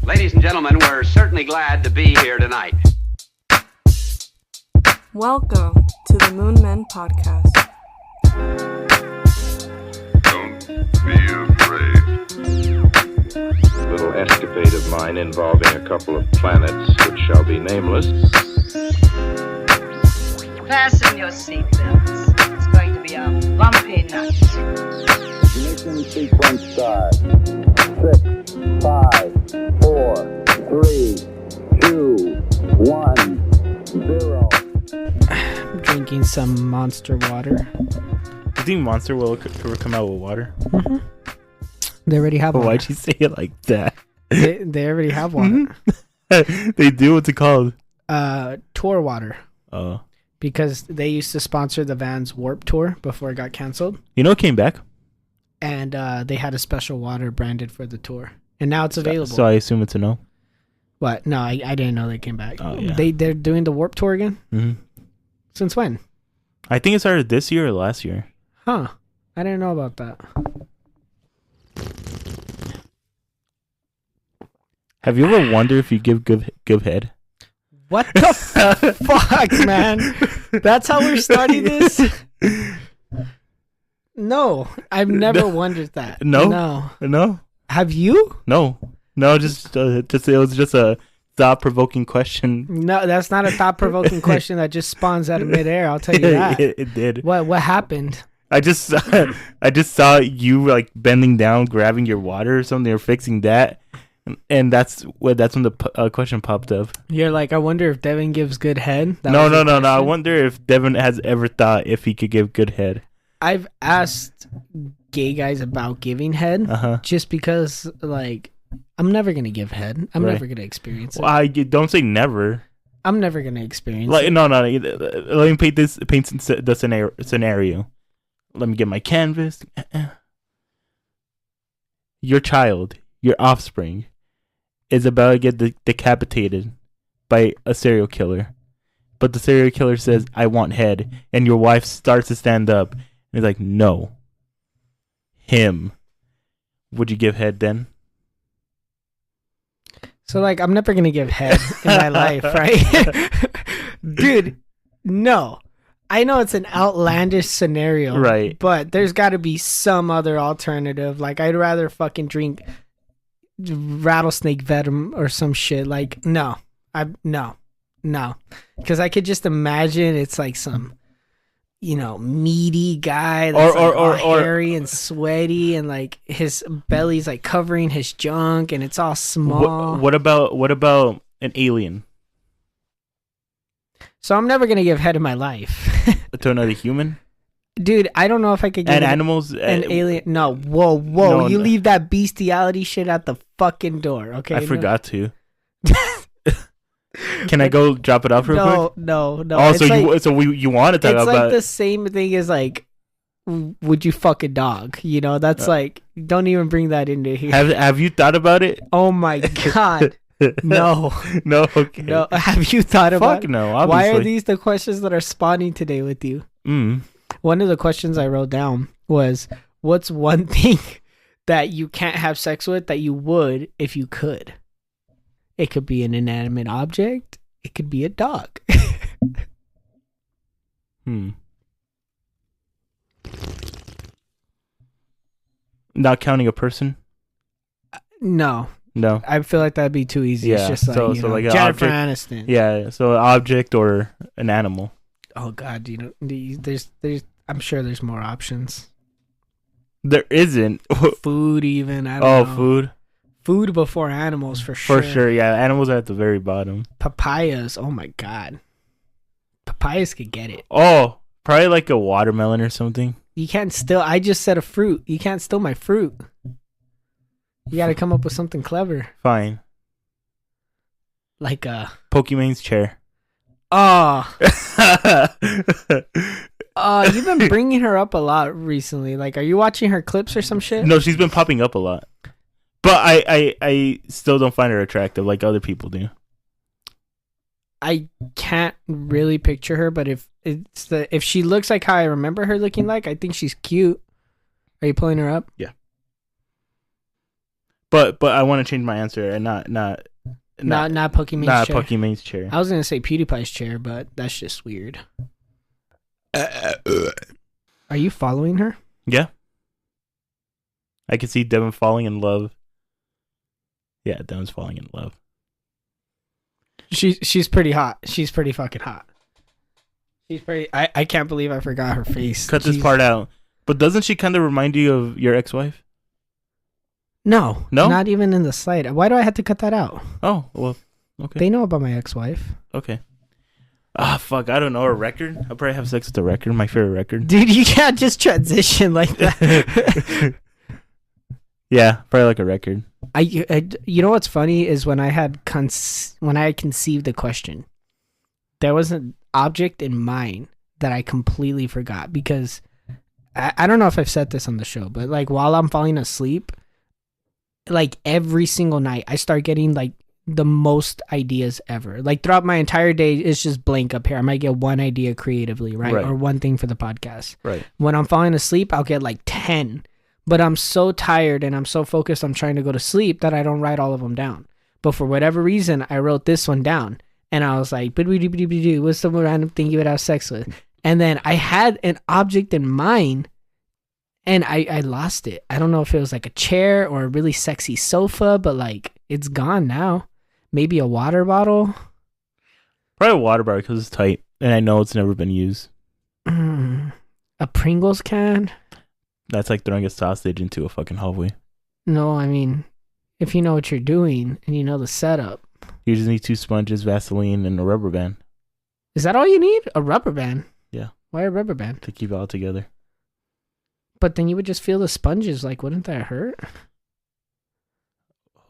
Ladies and gentlemen, we're certainly glad to be here tonight. Welcome to the Moon Men Podcast. Don't be afraid. A little escapade of mine involving a couple of planets which shall be nameless. Fasten your seatbelts. It's going to be a bumpy night. Ignition sequence start. 6, 5, 4, 3, 2, 1, 0. I'm drinking some Monster water. You think Monster will ever come out with water? Mm-hmm. They already have water. Why'd you say it like that? They already have water. They do? What's it called? Tour water. Oh. Because they used to sponsor the Vans Warp Tour before it got canceled. You know it came back? And they had a special water branded for the tour. And now it's available. So I assume it's a no? What? No, I didn't know they came back. Oh, yeah. They're doing the Warp Tour again? Mm-hmm. Since when? I think it started this year or last year. Huh. I didn't know about that. Have you ever wondered if you give good head? What the fuck, man? That's how we're starting this? No, I've never wondered that. No? Have you? No, just it was just a thought-provoking question. No, that's not a thought-provoking question that just spawns out of midair. I'll tell you that. It did. What happened? I just saw you like bending down, grabbing your water or something, or fixing that, and that's when the question popped up. You're like, I wonder if Devin gives good head. No. I wonder if Devin has ever thought if he could give good head. I've asked gay guys about giving head, just because, like, I'm never gonna give head. I'm never gonna experience it. Well, I don't say never. I'm never gonna experience it. No. Let me paint the scenario. Let me get my canvas. Your child, your offspring, is about to get decapitated by a serial killer. But the serial killer says, I want head. And your wife starts to stand up. And he's like, no. Him. Would you give head then? So, like, I'm never going to give head in my life, right? Dude, no. I know it's an outlandish scenario. Right. But there's got to be some other alternative. Like, I'd rather fucking drink rattlesnake venom or some shit. Like, no. No. Because I could just imagine it's like some, meaty guy that's all hairy and sweaty, and like his belly's like covering his junk, and it's all small. What about an alien? So I'm never gonna give head in my life to another human. Dude, I don't know if I could give animals an alien. No, whoa, no, you leave that bestiality shit at the fucking door, okay? I forgot to. Can I go drop it off real quick? No. Oh, you want to talk about? It's like the same thing as like, would you fuck a dog? That's like, don't even bring that into here. Have you thought about it? Oh my god, no. Okay. No, have you thought about? Fuck no. Obviously. Why are these the questions that are spawning today with you? One of the questions I wrote down was, what's one thing that you can't have sex with that you would if you could? It could be an inanimate object. It could be a dog. Not counting a person? No. I feel like that'd be too easy. Yeah. It's just like, like Jennifer Aniston. Yeah. So an object or an animal. Oh God, there's I'm sure there's more options. There isn't. Food even. I don't know. Food. Food before animals, for sure. For sure, yeah. Animals are at the very bottom. Papayas, oh my God. Papayas could get it. Oh, probably like a watermelon or something. You can't steal. I just said a fruit. You can't steal my fruit. You got to come up with something clever. Fine. Like a... Pokemon's chair. Oh. You've been bringing her up a lot recently. Like, are you watching her clips or some shit? No, she's been popping up a lot. But I still don't find her attractive like other people do. I can't really picture her, but if she looks like how I remember her looking like, I think she's cute. Are you pulling her up? Yeah. But I want to change my answer and not Pokemon's chair. Pokemon's chair. I was gonna say PewDiePie's chair, but that's just weird. Are you following her? Yeah. I can see Devin falling in love. Yeah, Devin's falling in love. She's pretty hot. She's pretty fucking hot. She's pretty. I can't believe I forgot her face. Cut this part out. But doesn't she kind of remind you of your ex-wife? No, No, not even in the slight. Why do I have to cut that out? Oh well, okay. They know about my ex-wife. Okay. Ah, fuck. I don't know. A record? I'll probably have sex with a record. My favorite record. Dude, you can't just transition like that. Yeah, probably like a record. You know what's funny is when I had when I conceived the question, there was an object in mind that I completely forgot because I don't know if I've said this on the show, but like while I'm falling asleep, like every single night I start getting like the most ideas ever. Like throughout my entire day, it's just blank up here. I might get one idea creatively, right? Or one thing for the podcast. Right. When I'm falling asleep, I'll get like 10. But I'm so tired and I'm so focused on trying to go to sleep that I don't write all of them down. But for whatever reason, I wrote this one down. And I was like, what's some random thing you would have sex with? And then I had an object in mind and I lost it. I don't know if it was like a chair or a really sexy sofa, but like it's gone now. Maybe a water bottle. Probably a water bottle because it's tight and I know it's never been used. A Pringles can. That's like throwing a sausage into a fucking hallway. No, I mean, if you know what you're doing and you know the setup. You just need 2 sponges, Vaseline, and a rubber band. Is that all you need? A rubber band? Yeah. Why a rubber band? To keep it all together. But then you would just feel the sponges. Like, wouldn't that hurt?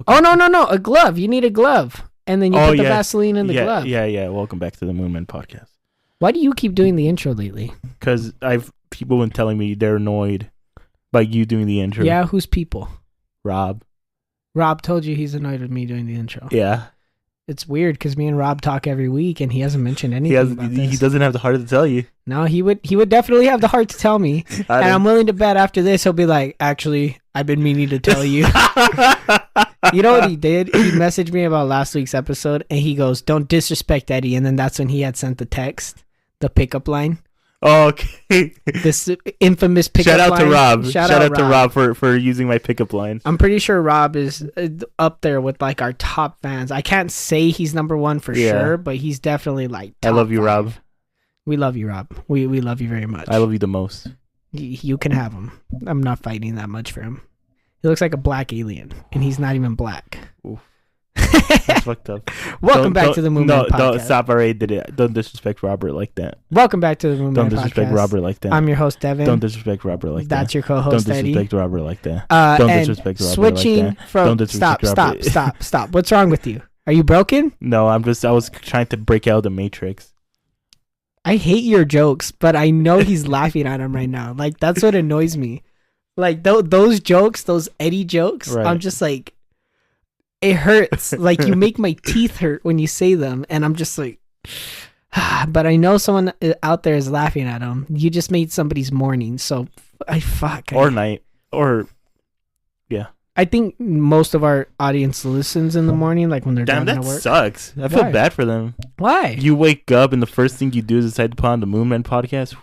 Okay. Oh, no. A glove. You need a glove. And then you put the Vaseline in the glove. Yeah. Welcome back to the Moonman Podcast. Why do you keep doing the intro lately? Because people been telling me they're annoyed by you doing the intro. Yeah, who's people? Rob told you he's annoyed with me doing the intro. Yeah. It's weird because me and Rob talk every week and he hasn't mentioned anything He doesn't have the heart to tell you. No, he would definitely have the heart to tell me. And I'm willing to bet after this he'll be like, actually, I've been meaning to tell you. You know what he did? He messaged me about last week's episode and he goes, don't disrespect Eddie. And then that's when he had sent the text, the pickup line. Oh, okay. This infamous pickup line. Shout out to Rob. Shout out to Rob for using my pickup line. I'm pretty sure Rob is up there with like our top fans. I can't say he's number one for sure, but he's definitely like top I love you, 5. Rob. We love you, Rob. We love you very much. I love you the most. You can have him. I'm not fighting that much for him. He looks like a black alien, and he's not even black. Oof. That's fucked up. Welcome back to the Moonman Podcast. Don't stop. I already did it. Don't disrespect Robert like that. Welcome back to the Moonman Podcast. Don't disrespect Robert like that. I'm your host, Devin. Don't disrespect Robert like that. That's your co-host, Don't Eddie. disrespect Robert like that. Don't disrespect Robert switching like that. from Don't disrespect Robert. Stop. What's wrong with you? Are you broken? No, I was trying to break out of the Matrix. I hate your jokes, but I know he's laughing at them right now. Like, that's what annoys me. Like, those jokes, those Eddie jokes, right. I'm just like, it hurts. Like, you make my teeth hurt when you say them, and I'm just like, but I know someone out there is laughing at them. You just made somebody's morning, so Or night. Or, yeah. I think most of our audience listens in the morning, like when they're driving to work. That sucks. I feel bad for them. Why? You wake up and the first thing you do is decide to put on the Moonman Podcast.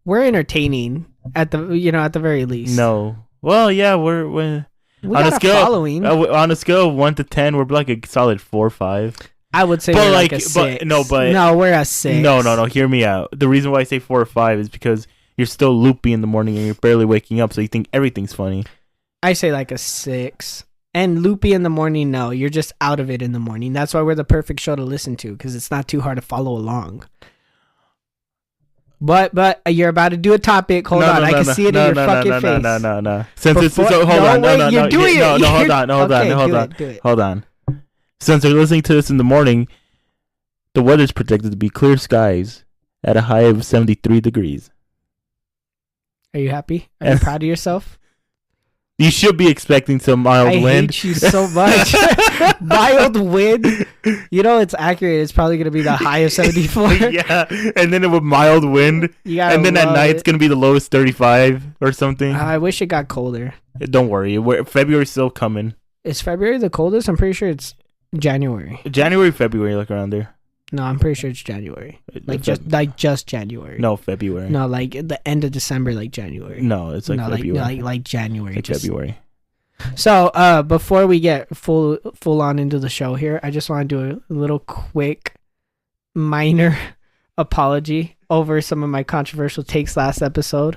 We're entertaining at the very least. No. Well, yeah, we're we on a scale following. On a scale of 1 to 10, we're like a solid 4 or 5. I would say we're like a 6. No, we're a 6. No. Hear me out. The reason why I say 4 or 5 is because you're still loopy in the morning and you're barely waking up, so you think everything's funny. I say like a 6. And loopy in the morning, no. You're just out of it in the morning. That's why we're the perfect show to listen to, because it's not too hard to follow along. But you're about to do a topic. Hold on, I can see it in your fucking face. No. Hold on. Since they're listening to this in the morning, the weather's predicted to be clear skies at a high of 73 degrees. Are you happy? Are you proud of yourself? You should be expecting some mild wind. I hate you so much. Mild wind. You know, it's accurate. It's probably going to be the high of 74. Yeah, and then it would mild wind. And then at night, it's going to be the lowest 35 or something. I wish it got colder. Don't worry. February's still coming. Is February the coldest? I'm pretty sure it's January. January, February, like around there. No, I'm pretty sure it's January. Like just January. No, February. No, like the end of December, like January. No, it's like February. Like January. Like February. So, before we get full on into the show here, I just want to do a little quick, minor apology over some of my controversial takes last episode.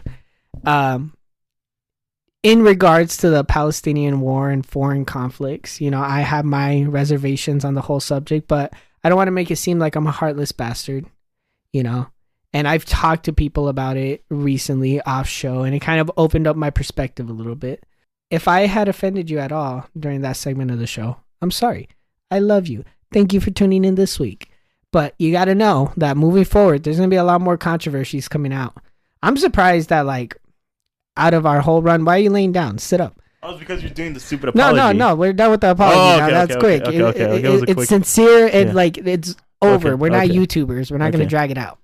In regards to the Palestinian war and foreign conflicts, I have my reservations on the whole subject, but I don't want to make it seem like I'm a heartless bastard, And I've talked to people about it recently off show, and it kind of opened up my perspective a little bit. If I had offended you at all during that segment of the show, I'm sorry. I love you. Thank you for tuning in this week. But you got to know that moving forward, there's going to be a lot more controversies coming out. I'm surprised that, out of our whole run, why are you laying down? Sit up. Oh, it's because you're doing the stupid apology. No. We're done with the apology now. That's quick. Okay. It's sincere and, it's over. Okay, We're not YouTubers. We're not going to drag it out.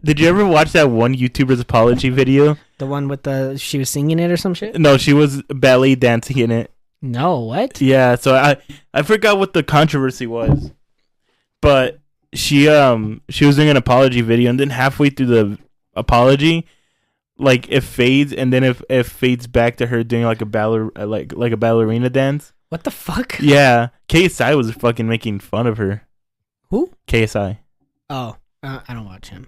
Did you ever watch that one YouTuber's apology video? The one with she was singing it or some shit? No, she was ballet dancing in it. No, what? Yeah, so I forgot what the controversy was. But she was doing an apology video, and then halfway through the apology, it fades, and then it fades back to her doing like a ballerina dance. What the fuck? Yeah, KSI was fucking making fun of her. Who? KSI. Oh, I don't watch him.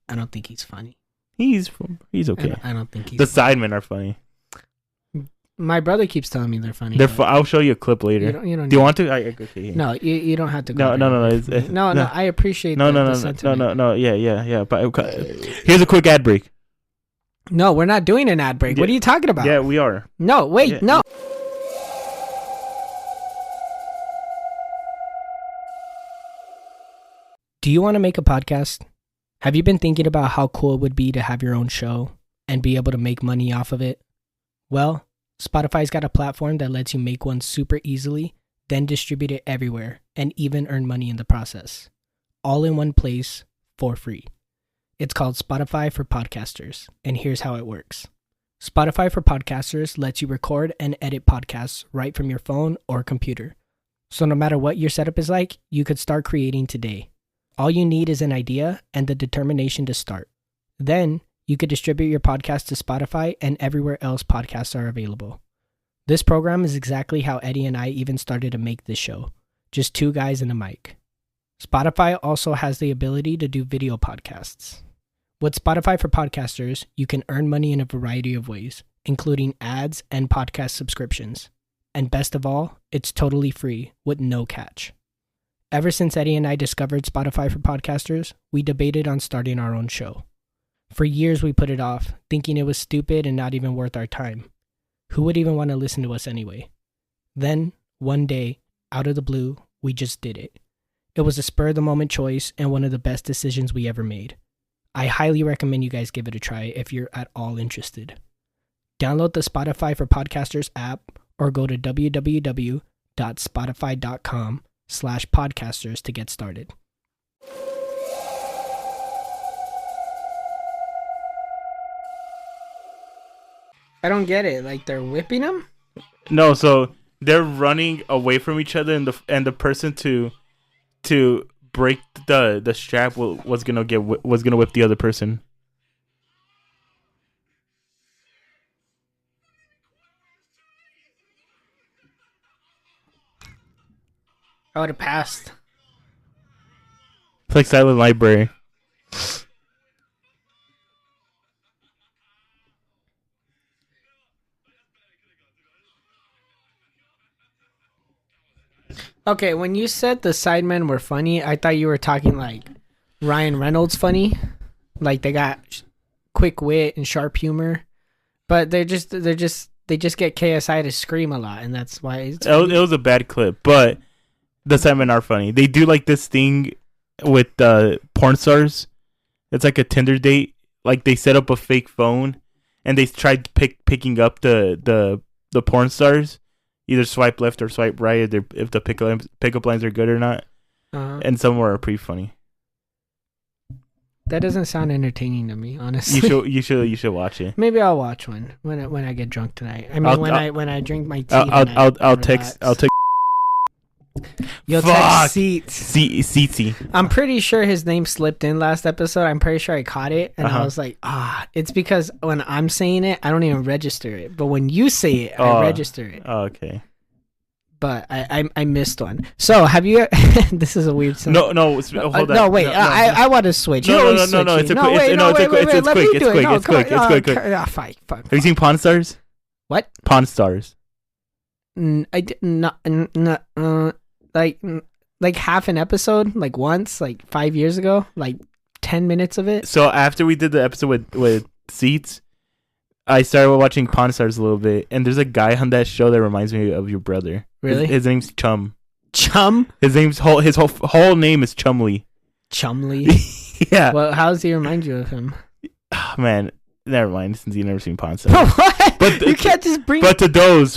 I don't think he's funny. He's okay. I don't think he's the funny. Sidemen are funny. My brother keeps telling me they're funny. I'll show you a clip later. You don't Do you want to? Okay. No, you don't have to. No. No. I appreciate. No. Sentiment. No. Yeah. But here's a quick ad break. No, we're not doing an ad break. What are you talking about? Yeah, we are. No, wait, no. Do you want to make a podcast? Have you been thinking about how cool it would be to have your own show and be able to make money off of it? Well, Spotify's got a platform that lets you make one super easily, then distribute it everywhere, and even earn money in the process. All in one place, for free. It's called Spotify for Podcasters, and here's how it works. Spotify for Podcasters lets you record and edit podcasts right from your phone or computer. So no matter what your setup is like, you could start creating today. All you need is an idea and the determination to start. Then, you could distribute your podcast to Spotify and everywhere else podcasts are available. This program is exactly how Eddie and I even started to make this show. Just two guys and a mic. Spotify also has the ability to do video podcasts. With Spotify for Podcasters, you can earn money in a variety of ways, including ads and podcast subscriptions. And best of all, it's totally free with no catch. Ever since Eddie and I discovered Spotify for Podcasters, we debated on starting our own show. For years we put it off, thinking it was stupid and not even worth our time. Who would even want to listen to us anyway? Then, one day, out of the blue, we just did it. It was a spur-of-the-moment choice and one of the best decisions we ever made. I highly recommend you guys give it a try if you're at all interested. Download the Spotify for Podcasters app or go to www.spotify.com/podcasters to get started. I don't get it. Like they're whipping them? No, so they're running away from each other, and the person to break the strap was gonna whip the other person. I would have passed. It's like Silent Library. Okay, when you said the Sidemen were funny, I thought you were talking like Ryan Reynolds funny. Like they got quick wit and sharp humor. But they just get KSI to scream a lot, and that's why it was a bad clip, but the Sidemen are funny. They do like this thing with porn stars. It's like a Tinder date. Like they set up a fake phone and they tried picking up the porn stars. Either swipe left or swipe right if the pickup lines are good or not. Uh-huh. And some are pretty funny. That doesn't sound entertaining to me, honestly. You should watch it. Maybe I'll watch one when I get drunk tonight. I mean, when I drink my tea. I'll text. You'll Fuck. text Seats. Seatsy. I'm pretty sure his name slipped in last episode. I'm pretty sure I caught it, and I Uh-huh. was like, it's because when I'm saying it, I don't even register it. But when you say it, I register it. Oh, okay. But I missed one. So have you? This is a weird. No, hold on. No, wait. I want to switch. No, You no, always no, no, switch it's it. a quick- wait, it's- no, it's a quick- wait, it's let quick, me it's do it. quick, No, it's quick, come on. it's quick. Fine. Have you seen Pawn Stars? What? Pawn Stars. I did not. Like half an episode, like once, like 5 years ago, like 10 minutes of it. So after we did the episode with Seats, I started watching Pawn Stars a little bit, and there's a guy on that show that reminds me of your brother. Really? His name's Chum. Chum? His whole name is Chumley. Chumley? Yeah. Well, how does he remind you of him? Oh, man, never mind. Since you've never seen Pawn Stars. What? But You can't just bring. But to those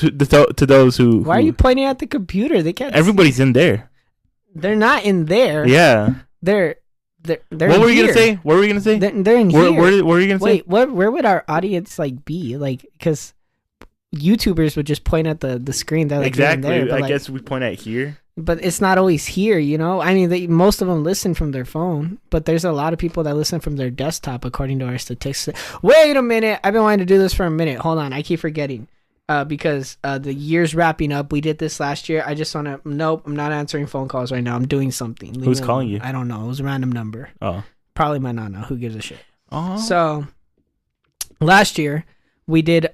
who Why are you pointing at the computer? They can't. Everybody's in there. They're not in there. Yeah. They're What in were you here. gonna say? What were you gonna say? They're in Where here. were you gonna say? Wait, where would our audience like be? Like, because YouTubers would just point at the screen. They're like, Exactly. There, but, I like, guess we point at here. but it's not always here, you know? I mean, most of them listen from their phone, but there's a lot of people that listen from their desktop, according to our statistics. Wait a minute. I've been wanting to do this for a minute. Hold on. I keep forgetting. Because the year's wrapping up. We did this last year. I just want to... Nope, I'm not answering phone calls right now. I'm doing something. Leave Who's me calling alone. you? I don't know. It was a random number. Oh. Probably my nana. Who gives a shit? Oh. So, last year, we did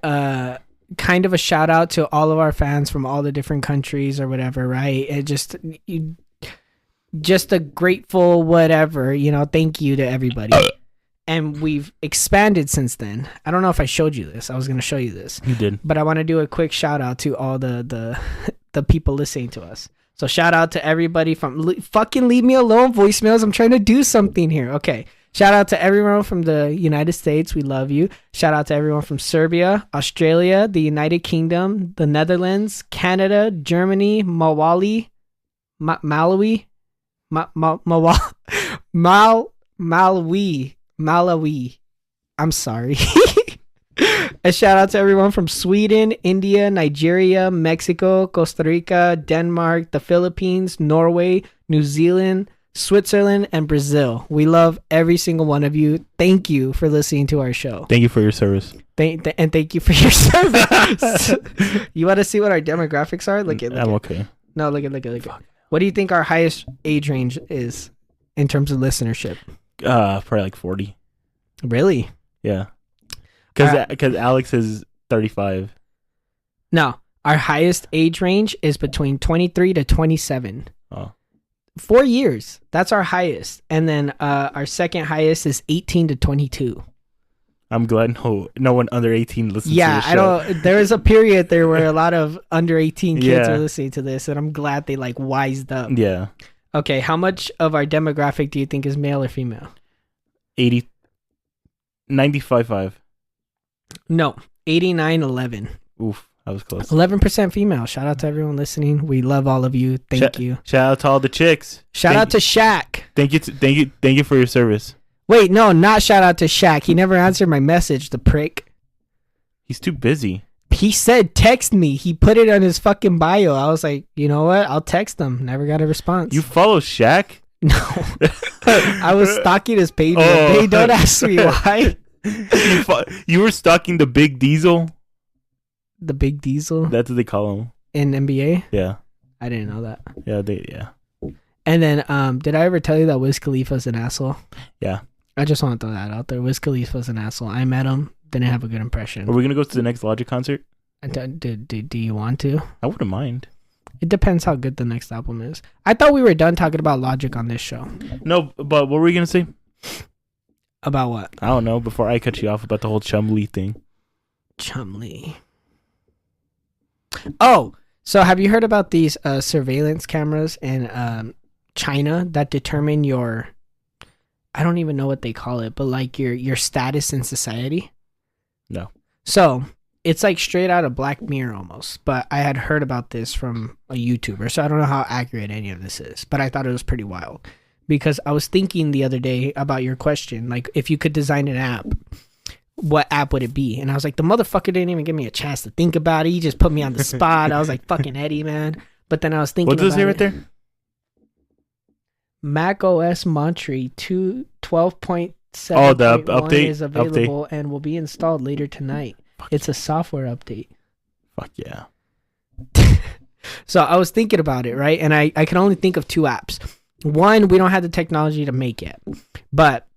kind of a shout out to all of our fans from all the different countries or whatever, right? It just a grateful whatever, thank you to everybody. And we've expanded since then. I don't know if I showed you this. I was going to show you this. You did. But I want to do a quick shout out to all the people listening to us. So shout out to everybody from fucking leave me alone voicemails. I'm trying to do something here. Okay. Shout out to everyone from the United States. We love you. Shout out to everyone from Serbia, Australia, the United Kingdom, the Netherlands, Canada, Germany, Malawi. I'm sorry. A shout out to everyone from Sweden, India, Nigeria, Mexico, Costa Rica, Denmark, the Philippines, Norway, New Zealand, Switzerland, and Brazil. We love every single one of you. Thank you for listening to our show. Thank you for your service. And thank you for your service. You want to see what our demographics are? Look at. I'm okay. No, look at. What do you think our highest age range is in terms of listenership? Probably like 40. Really? Yeah. Because Alex is 35. No, our highest age range is between 23 to 27. Oh. 4 years. That's our highest. And then our second highest is 18 to 22. I'm glad no one under 18 listens to this Yeah, show. there was a period there where a lot of under 18 kids Yeah. were listening to this, and I'm glad they like wised up. Yeah. Okay, how much of our demographic do you think is male or female? 95.5. No, 89-11. Oof, that was close. 11% female. Shout out to everyone listening. We love all of you. Thank you. Shout out to all the chicks. Shout out to Shaq. Thank you for your service. Wait, no, not shout out to Shaq. He never answered my message, the prick. He's too busy. He said text me. He put it on his fucking bio. I was like, you know what? I'll text him. Never got a response. You follow Shaq? No. I was stalking his page. Oh. Hey, don't ask me why. You were stalking the Big Diesel? The Big Diesel That's what they call him. in NBA? Yeah. I didn't know that. Yeah. And then, did I ever tell you that Wiz Khalifa's an asshole? Yeah. I just want to throw that out there. Wiz Khalifa's an asshole. I met him. Didn't have a good impression. Are we gonna go to the next Logic concert? Do you want to? I wouldn't mind. It depends how good the next album is. I thought we were done talking about Logic on this show. No, but what were we gonna say? About what? I don't know. Before I cut you off about the whole Chumley thing. Chumley. Oh, so have you heard about these surveillance cameras in China that determine your... I don't even know what they call it, but like your status in society? No. So it's like straight out of Black Mirror almost, but I had heard about this from a YouTuber, so I don't know how accurate any of this is, but I thought it was pretty wild because I was thinking the other day about your question, like if you could design an app, what app would it be? And I was like, the motherfucker didn't even give me a chance to think about it. He just put me on the spot. I was like, fucking Eddie, man. But then I was thinking, what does it say about right there? Mac OS Monterey 12.7 Oh, the update is available and will be installed later tonight. It's a software update. Fuck yeah. So I was thinking about it, right? And I can only think of 2 apps. One, we don't have the technology to make yet. But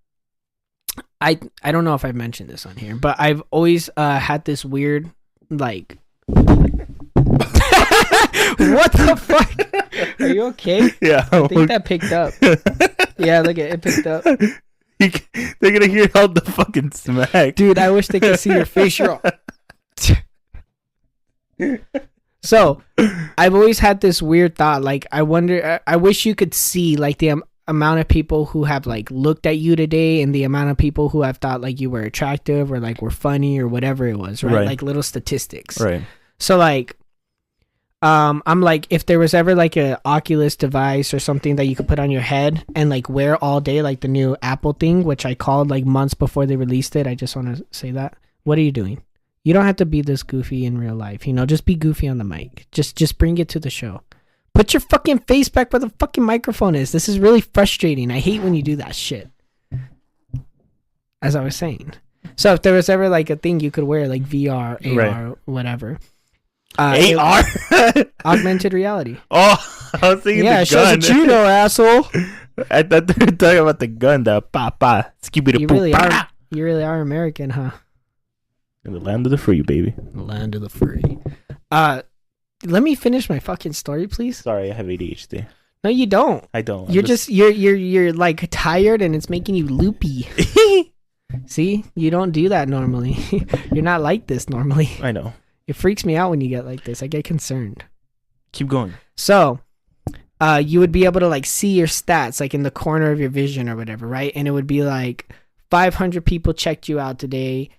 I don't know if I've mentioned this on here, but I've always had this weird, like... What the fuck? Are you okay? Yeah. I think that picked up. Yeah, look at it picked up. They're gonna hear all the fucking smack. Dude, I wish they could see your face. So, I've always had this weird thought. Like, I wonder, I wish you could see, like, the amount of people who have, like, looked at you today and the amount of people who have thought, like, you were attractive or, like, were funny or whatever it was, right? Like, little statistics. Right. So, like, I'm like, if there was ever like a Oculus device or something that you could put on your head and like wear all day, like the new Apple thing, which I called like months before they released it. I just want to say that. What are you doing? You don't have to be this goofy in real life, you know, just be goofy on the mic. Just bring it to the show. Put your fucking face back where the fucking microphone is. This is really frustrating. I hate when you do that shit. As I was saying. So if there was ever like a thing you could wear, like VR, AR, right. whatever. AR? Augmented reality. Oh, I was thinking yeah, the it shows gun. that you know, asshole. I thought they were talking about the gun, the pa-pa. You really are American, huh? In the land of the free, baby. The land of the free. Let me finish my fucking story, please. Sorry, I have ADHD. No, you don't. I don't. You're like tired and it's making you loopy. See? You don't do that normally. You're not like this normally. I know. It freaks me out when you get like this. I get concerned. Keep going. So, you would be able to like see your stats like in the corner of your vision or whatever, right? And it would be like 500 people checked you out today.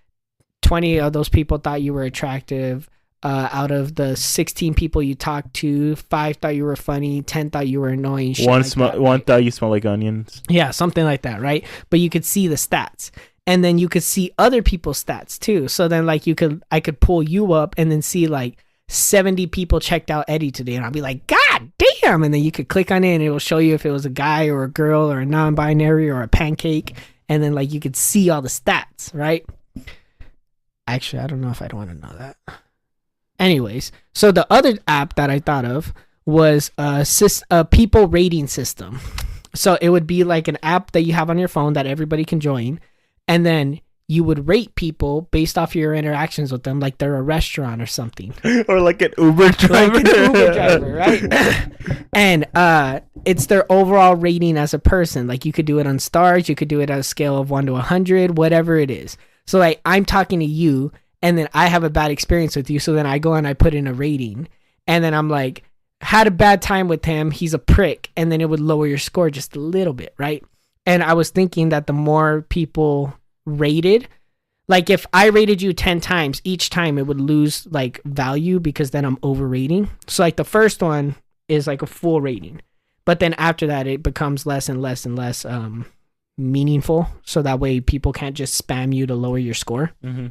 20 of those people thought you were attractive. Out of the 16 people you talked to, 5 thought you were funny, 10 thought you were annoying. One thought you smell like onions. Yeah, something like that, right? But you could see the stats. And then you could see other people's stats too. So then like I could pull you up and then see like 70 people checked out Eddie today. And I'll be like, God damn. And then you could click on it and it will show you if it was a guy or a girl or a non-binary or a pancake. And then like you could see all the stats, right? Actually, I don't know if I'd want to know that. Anyways, so the other app that I thought of was a people rating system. So it would be like an app that you have on your phone that everybody can join. And then you would rate people based off your interactions with them, like they're a restaurant or something. Or like an Uber driver. Like an Uber driver, right? And it's their overall rating as a person. Like you could do it on stars, you could do it on a scale of 1 to 100, whatever it is. So like I'm talking to you and then I have a bad experience with you. So then I go and I put in a rating. And then I'm like, had a bad time with him. He's a prick. And then it would lower your score just a little bit, right? And I was thinking that the more people rated, like if I rated you 10 times, each time it would lose like value because then I'm overrating. So like the first one is like a full rating. But then after that, it becomes less and less and less meaningful. So that way people can't just spam you to lower your score. Mm-hmm.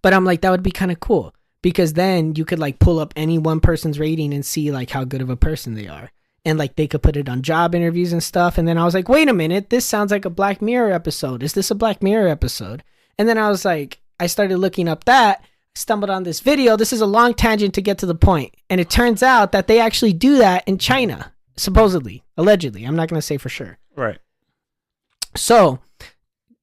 But I'm like, that would be kind of cool because then you could like pull up any one person's rating and see like how good of a person they are. And like they could put it on job interviews and stuff. And then I was like, wait a minute, this sounds like a Black Mirror episode. Is this a Black Mirror episode? And then I was like, I started looking up that, stumbled on this video. This is a long tangent to get to the point. And it turns out that they actually do that in China, supposedly, allegedly. I'm not going to say for sure. Right. So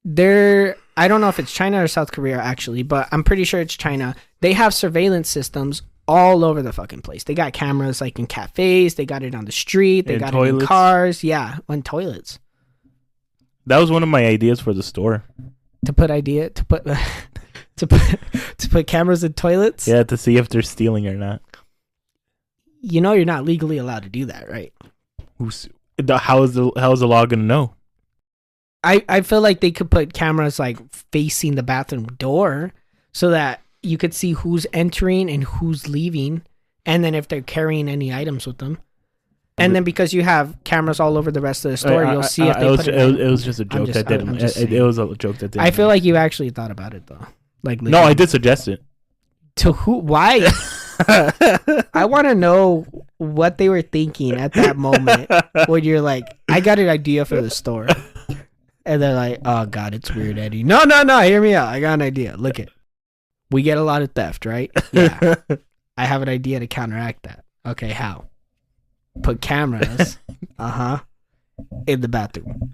I don't know if it's China or South Korea actually, but I'm pretty sure it's China. They have surveillance systems all over the fucking place. They got cameras like in cafes. They got it on the street. They got toilets. It in cars. Yeah, on toilets. That was one of my ideas for the store. To put cameras in toilets. Yeah, to see if they're stealing or not. You know, you're not legally allowed to do that, right? How is the law gonna know? I feel like they could put cameras like facing the bathroom door so that you could see who's entering and who's leaving, and then if they're carrying any items with them. And then because you have cameras all over the rest of the store, you'll see if they put it. It was just a joke that didn't. It was a joke that didn't. I feel like you actually thought about it though. Like no, I did suggest it. To who? Why? I want to know what they were thinking at that moment when you're like, I got an idea for the store, and they're like, oh god, it's weird, Eddie. No, hear me out. I got an idea. Look it. We get a lot of theft, right? Yeah. I have an idea to counteract that. Okay, how? Put cameras, in the bathroom.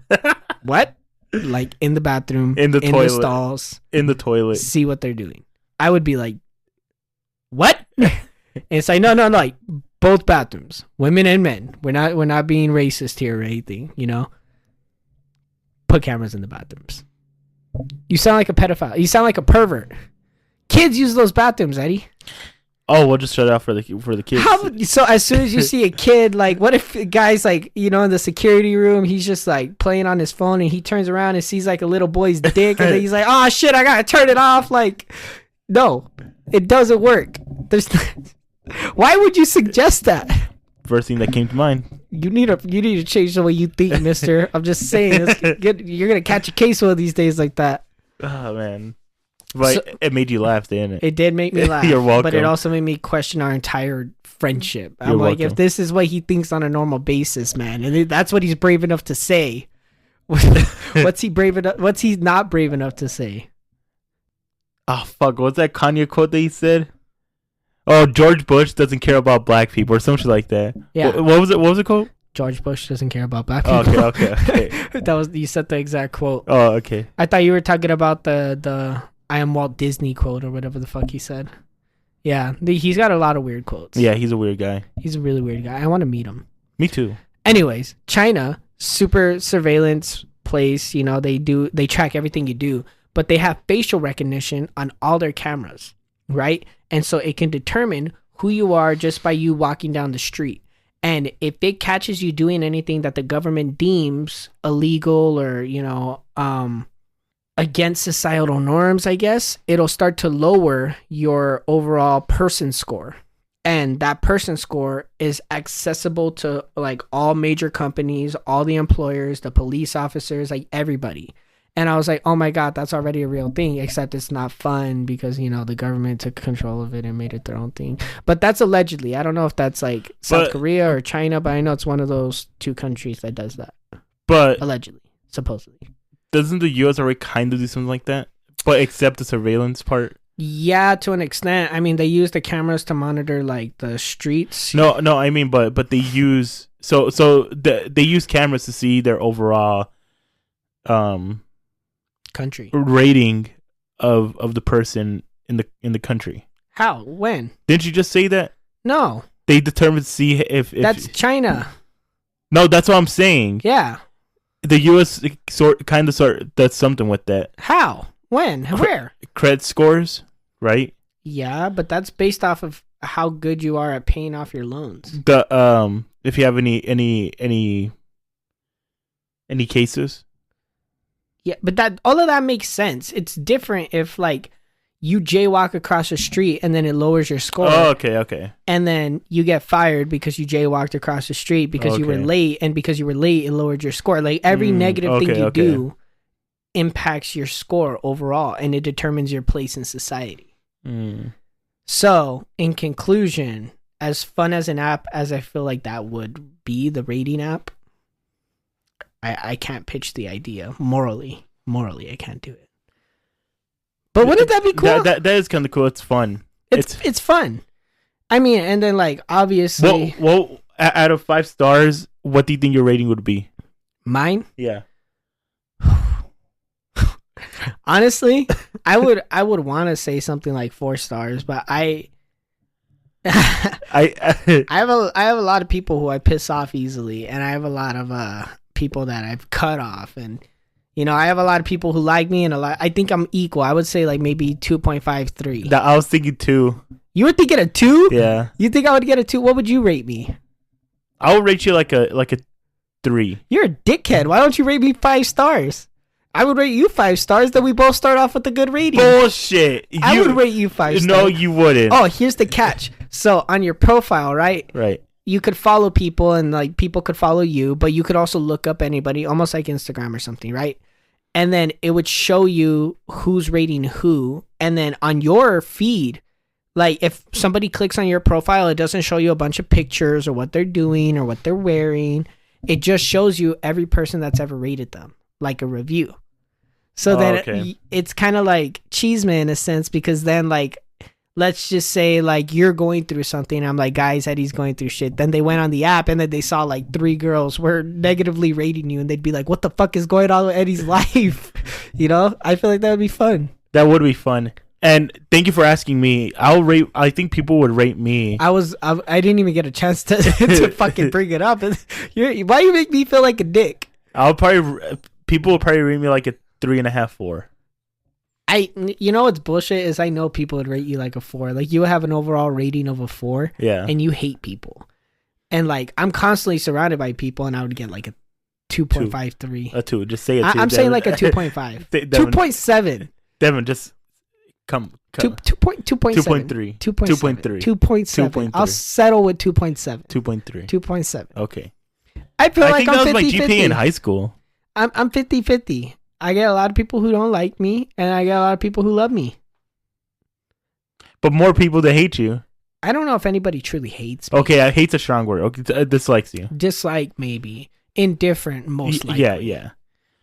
What? Like in the bathroom, in the toilet, the stalls, in the toilet. See what they're doing. I would be like, what? And it's like, no, like both bathrooms, women and men. We're not being racist here or anything, you know. Put cameras in the bathrooms. You sound like a pedophile. You sound like a pervert. Kids use those bathrooms, Eddie. Oh, we'll just shut it out for the kids. So as soon as you see a kid, like, what if a guy's like, you know, in the security room, he's just like playing on his phone, and he turns around and sees like a little boy's dick, and then he's like, oh shit, I gotta turn it off. Like, no, it doesn't work. Why would you suggest that? First thing that came to mind. You need to change the way you think, mister. I'm just saying, you're gonna catch a case one of these days like that. Oh man. But it made you laugh, didn't it? It did make me laugh. You're welcome. But it also made me question our entire friendship. I'm You're like, welcome. if this is what he thinks on a normal basis, man, and that's what he's brave enough to say, what's he not brave enough to say? Oh fuck! What's that Kanye quote that he said? Oh, George Bush doesn't care about black people or something like that. Yeah. What was it? What was it called? George Bush doesn't care about black people. Oh, okay. You said the exact quote. Oh, okay. I thought you were talking about the I am Walt Disney quote or whatever the fuck he said. Yeah, he's got a lot of weird quotes. Yeah, he's a weird guy. He's a really weird guy. I want to meet him. Me too. Anyways, China, super surveillance place. You know, they track everything you do, but they have facial recognition on all their cameras, right? And so it can determine who you are just by you walking down the street. And if it catches you doing anything that the government deems illegal or, you know, against societal norms, I guess, it'll start to lower your overall person score. And that person score is accessible to like all major companies, all the employers, the police officers, like everybody. And I was like, oh my God, that's already a real thing, except it's not fun because, you know, the government took control of it and made it their own thing. But that's allegedly. I don't know if that's like South Korea or China, but I know it's one of those two countries that does that. But allegedly, supposedly. Doesn't the U.S. already kind of do something like that? But except the surveillance part? Yeah, to an extent. I mean, they use the cameras to monitor like the streets. No, I mean, but they use they use cameras to see their overall country rating of the person in the country. How? When? Didn't you just say that? No. They determine to see if that's China. No, that's what I'm saying. Yeah. The U.S. kind of does something with that. How? When? Where? Credit scores, right? Yeah, but that's based off of how good you are at paying off your loans. The if you have any cases. Yeah, but that all of that makes sense. It's different if like you jaywalk across the street and then it lowers your score. Oh, okay. And then you get fired because you jaywalked across the street because you were late, and because you were late, it lowered your score. Like every negative thing you do impacts your score overall, and it determines your place in society. So, in conclusion, as fun as an app as I feel like that would be, the rating app, I can't pitch the idea morally. I can't do it. But wouldn't that be cool? That is kind of cool. It's fun. It's fun. I mean, and then like obviously, well, out of 5 stars, what do you think your rating would be? Mine? Yeah. Honestly, I would want to say something like 4 stars, but I have a lot of people who I piss off easily, and I have a lot of people that I've cut off, and you know, I have a lot of people who like me, and I think I'm equal. I would say like maybe 2.53. I was thinking 2. You would think it a 2? Yeah. You think I would get a 2? What would you rate me? I would rate you like a 3. You're a dickhead. Why don't you rate me 5 stars? I would rate you 5 stars, then we both start off with a good rating. Bullshit. I would rate you 5 stars. No, you wouldn't. Oh, here's the catch. So on your profile, right? Right. you could follow people and like people could follow you, but you could also look up anybody, almost like Instagram or something, right? And then it would show you who's rating who. And then on your feed, like if somebody clicks on your profile, it doesn't show you a bunch of pictures or what they're doing or what they're wearing. It just shows you every person that's ever rated them, like a review. So then it's kind of like Cheeseman in a sense, because then like, let's just say like you're going through something. I'm like, guys, Eddie's going through shit. Then they went on the app and then they saw like 3 girls were negatively rating you, and they'd be like, what the fuck is going on with Eddie's life? You know, I feel like that would be fun. That would be fun. And thank you for asking me. I think people would rate me. I didn't even get a chance to to fucking bring it up. Why you make me feel like a dick? People would probably rate me like a 3.5, 4. You know what's bullshit is I know people would rate you like a 4. Like you would have an overall rating of a 4. Yeah. And you hate people. And like I'm constantly surrounded by people, and I would get like a 2.53. A 2. Just say a 2. I'm saying like a 2.5. 2.7. Devin, just come. 2.7. 2.3. 2.7. 2.7. I'll settle with 2.7. 2.3. 2.7. Okay. I feel like think I'm that was 50-50. my GPA in high school. I'm 50-50. I get a lot of people who don't like me, and I get a lot of people who love me. But more people that hate you. I don't know if anybody truly hates me. Okay, hate's a strong word. Okay, dislikes you. Dislike, maybe. Indifferent, most likely. Yeah.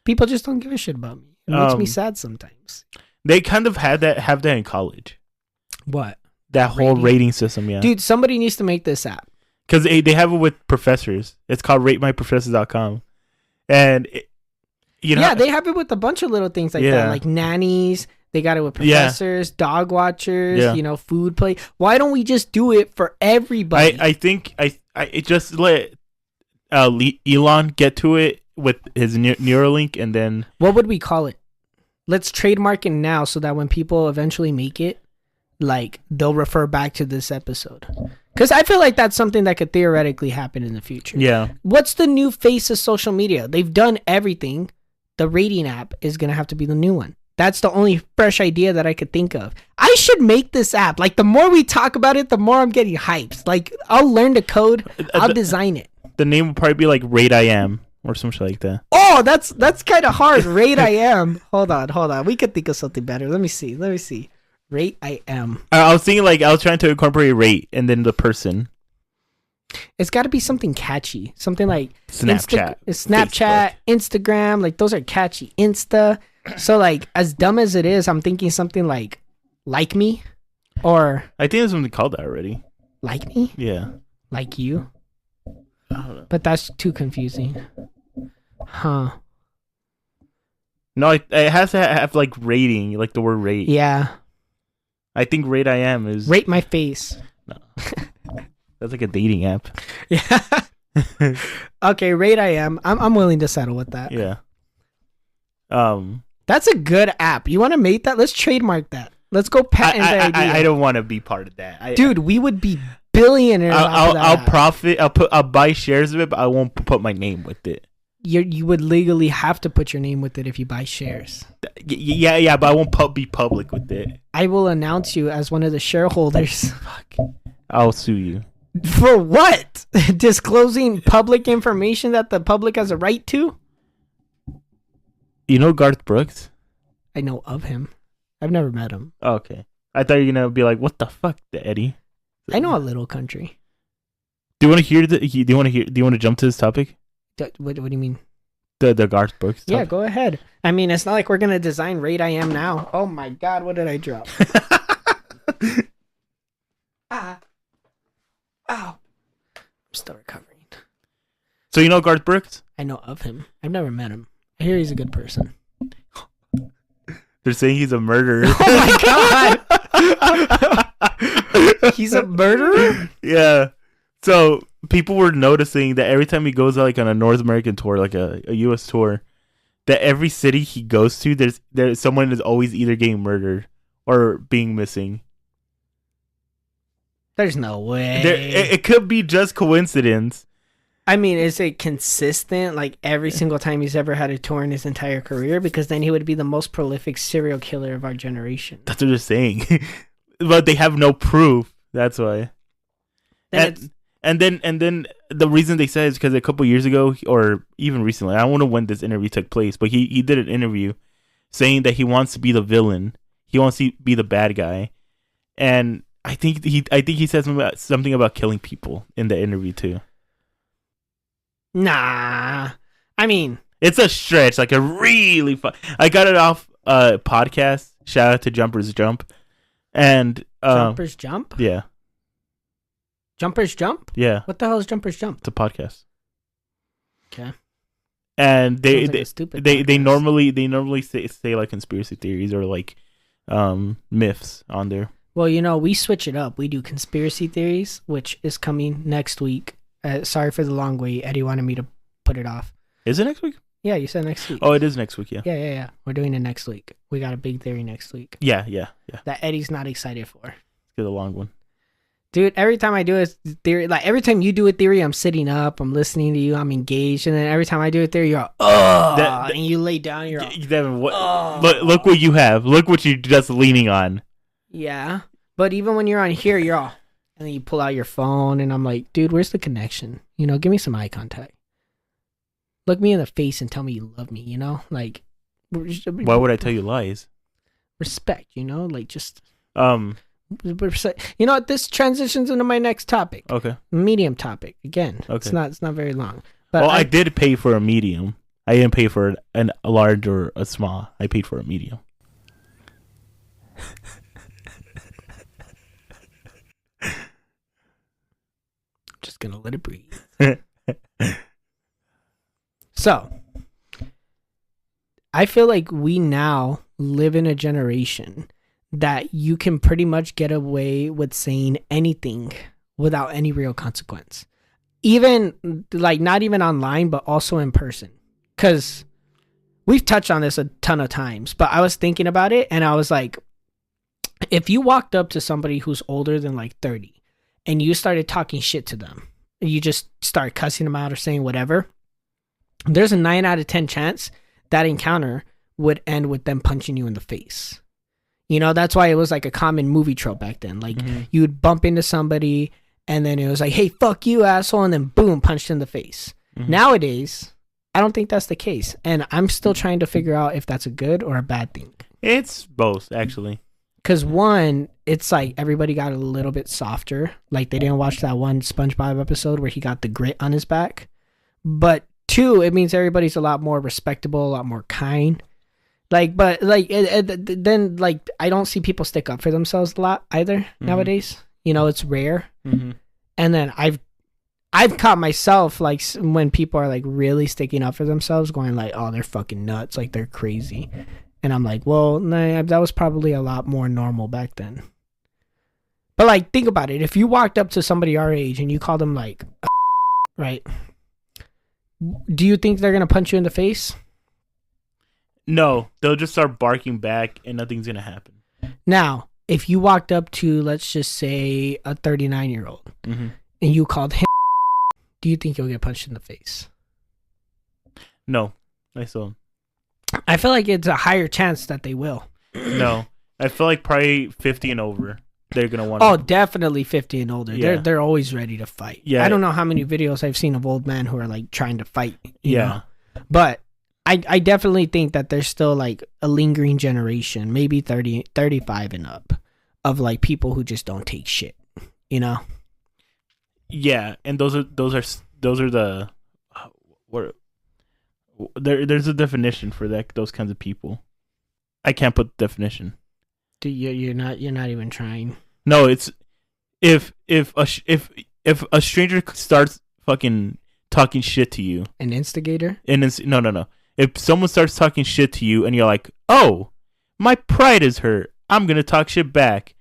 People just don't give a shit about me. It makes me sad sometimes. They kind of have that in college. What? That whole rating system, yeah. Dude, somebody needs to make this app. Because they have it with professors. It's called ratemyprofessors.com. And... yeah, they have it with a bunch of little things like that, like nannies. They got it with professors, dog watchers, food play. Why don't we just do it for everybody? I think I just let Elon get to it with his Neuralink, and then what would we call it? Let's trademark it now, so that when people eventually make it, like they'll refer back to this episode. Because I feel like that's something that could theoretically happen in the future. Yeah. What's the new face of social media? They've done everything. The rating app is going to have to be the new one. That's the only fresh idea that I could think of. I should make this app. Like, the more we talk about it, the more I'm getting hyped. Like, I'll learn the code. I'll design it. The name will probably be like Rate I Am or something like that. Oh, that's kind of hard. Rate I Am. Hold on. We could think of something better. Let me see. Rate I Am. I was thinking I was trying to incorporate rate and then the person. It's got to be something catchy. Something like Snapchat. Snapchat, Instagram. Like, those are catchy. Insta. So, like, as dumb as it is, I'm thinking something like Me. Or... I think there's something called that already. Like Me? Yeah. Like You? I don't know. But that's too confusing. Huh. No, it has to have, like, rating. Like, the word rate. Yeah. I think Rate I Am is... Rate My Face. No. That's like a dating app. Yeah. Okay, Rate I Am. I'm willing to settle with that. Yeah. That's a good app. You want to make that? Let's trademark that. Let's go patent the idea. I don't want to be part of that. Dude, we would be billionaires. I'll profit. I'll buy shares of it, but I won't put my name with it. You would legally have to put your name with it if you buy shares. Yeah, but I won't be public with it. I will announce you as one of the shareholders. Fuck. I'll sue you. For what? Disclosing public information that the public has a right to? You know Garth Brooks? I know of him. I've never met him. Oh, okay. I thought you were gonna be like, "What the fuck, Eddie?" I know a little country. Do you want to hear Do you want to jump to this topic? What do you mean? The Garth Brooks topic? Yeah, go ahead. I mean, it's not like we're gonna design Rate I Am now. Oh my god, what did I drop? Ow. I'm still recovering. So you know Garth Brooks? I know of him. I've never met him. I hear he's a good person. They're saying he's a murderer. Oh my god! He's a murderer? Yeah. So people were noticing that every time he goes on a North American tour, like a U.S. tour, that every city he goes to, there's someone is always either getting murdered or being missing. There's no way. It could be just coincidence. I mean, is it consistent like every single time he's ever had a tour in his entire career? Because then he would be the most prolific serial killer of our generation. That's what they're saying. But they have no proof. That's why. And then the reason they said is because a couple years ago, or even recently, I don't know when this interview took place, but he did an interview saying that he wants to be the villain. He wants to be the bad guy, and I think he said something about killing people in the interview too. Nah, I mean, it's a stretch, like a really fun. I got it off podcast. Shout out to Jumpers Jump, and Jumpers Jump. Yeah. Jumpers Jump? Yeah. What the hell is Jumpers Jump? It's a podcast. Okay. And they podcast. normally say like conspiracy theories or like myths on there. Well, we switch it up. We do conspiracy theories, which is coming next week. Sorry for the long wait. Eddie wanted me to put it off. Is it next week? Yeah, you said next week. Oh, it is next week, yeah. Yeah. We're doing it next week. We got a big theory next week. Yeah. That Eddie's not excited for. Let's get a long one. Dude, every time I do a theory, like every time you do a theory, I'm sitting up, I'm listening to you, I'm engaged, and then every time I do a theory, you're and you lay down, you're Devin, look what you have. Look what you're just leaning on. Yeah, but even when you're on here, you're all, and then you pull out your phone, and I'm like, dude, where's the connection? Give me some eye contact. Look me in the face and tell me you love me. Like, why would I tell you lies? Respect, like just what? This transitions into my next topic. Okay. Medium topic again. Okay. It's not very long. But I did pay for a medium. I didn't pay for a large or a small. I paid for a medium. Just gonna let it breathe. So, I feel like we now live in a generation that you can pretty much get away with saying anything without any real consequence. Even, like, not even online, but also in person. Because we've touched on this a ton of times, but I was thinking about it, and I was like, if you walked up to somebody who's older than, like, 30, and you started talking shit to them, you just start cussing them out or saying whatever, there's a 9 out of 10 chance that encounter would end with them punching you in the face. That's why it was like a common movie trope back then. Like, you would bump into somebody, and then it was like, hey, fuck you, asshole, and then boom, punched in the face. Nowadays, I don't think that's the case. And I'm still trying to figure out if that's a good or a bad thing. It's both, actually. Because one, it's like everybody got a little bit softer. Like, they didn't watch that one SpongeBob episode where he got the grit on his back. But two, it means everybody's a lot more respectable, a lot more kind. Like, but like, then like, I don't see people stick up for themselves a lot either nowadays. It's rare. And then I've caught myself, like, when people are like really sticking up for themselves, going like, oh, they're fucking nuts, like they're crazy. And I'm like, well, nah, that was probably a lot more normal back then. But like, think about it. If you walked up to somebody our age and you called them like, right? Do you think they're gonna punch you in the face? No, they'll just start barking back and nothing's going to happen. Now, if you walked up to, let's just say, a 39-year-old and you called him, do you think you'll get punched in the face? No, I still. I feel like it's a higher chance that they will. No, I feel like probably 50 and over. They're going to want Oh, definitely 50 and older. Yeah. They're always ready to fight. Yeah. I don't know how many videos I've seen of old men who are like trying to fight. You Yeah. know? But I definitely think that there's still like a lingering generation, maybe 30, 35 and up, of like people who just don't take shit, Yeah, and those are the what there's a definition for those kinds of people. I can't put the definition. You're not even trying. No, it's if a stranger starts fucking talking shit to you, An instigator? and it's no. If someone starts talking shit to you and you're like, "Oh, my pride is hurt. I'm going to talk shit back."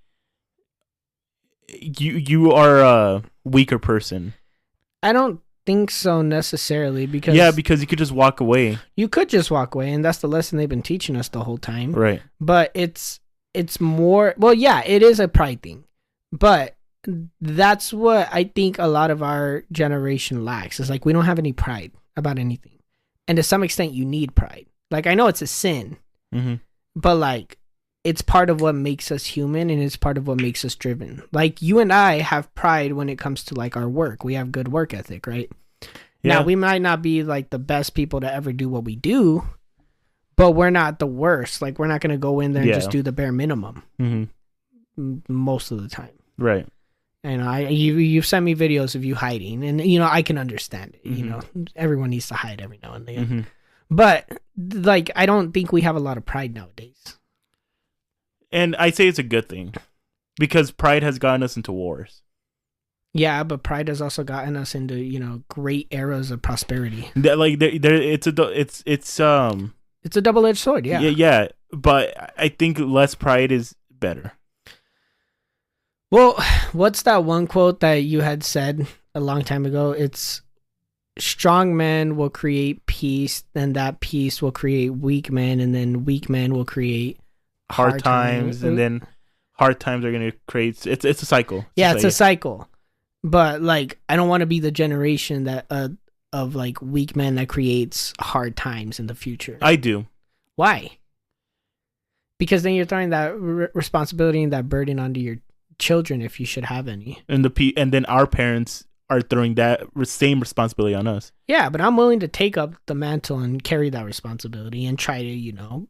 You are a weaker person. I don't think so necessarily because because you could just walk away. you could just walk away, and that's the lesson they've been teaching us the whole time. Right. But it's more, well, yeah, it is a pride thing, but that's what I think a lot of our generation lacks. Is like, we don't have any pride about anything. And to some extent, you need pride. Like, I know it's a sin, but like, it's part of what makes us human, and it's part of what makes us driven. Like, you and I have pride when it comes to like our work. We have good work ethic, right? Yeah. Now, we might not be like the best people to ever do what we do, but we're not the worst. Like, we're not going to go in there and just do the bare minimum most of the time. Right. And you've sent me videos of you hiding, and I can understand it. Everyone needs to hide every now and then. But like, I don't think we have a lot of pride nowadays. And I say it's a good thing, because pride has gotten us into wars. Yeah, but pride has also gotten us into great eras of prosperity. It's a double-edged sword. Yeah. Yeah. But I think less pride is better. Well, what's that one quote that you had said a long time ago? It's strong men will create peace, then that peace will create weak men, and then weak men will create hard times, and then hard times are going to create... It's a cycle. It's a cycle. But like, I don't want to be the generation that of like weak men that creates hard times in the future. I do. Why? Because then you're throwing that responsibility and that burden onto your children, if you should have any. And then our parents are throwing that same responsibility on us. Yeah, but I'm willing to take up the mantle and carry that responsibility and try to,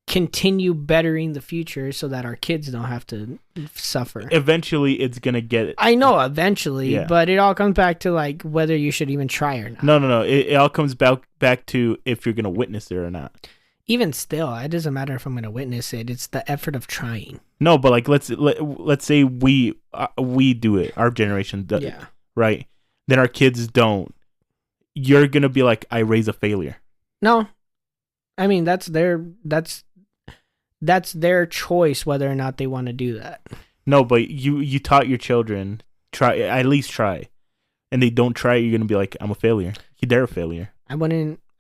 continue bettering the future so that our kids don't have to suffer. Eventually, it's going to get it. I know, eventually, but it all comes back to like whether you should even try or not. No. It all comes back to if you're going to witness it or not. Even still, it doesn't matter if I'm going to witness it. It's the effort of trying. No, but like let's say we do it. Our generation does, right? Then our kids don't. You're gonna be like, I raise a failure. No, I mean that's their choice whether or not they want to do that. No, but you taught your children at least try, and they don't try. You're gonna be like, I'm a failure. They're a failure. I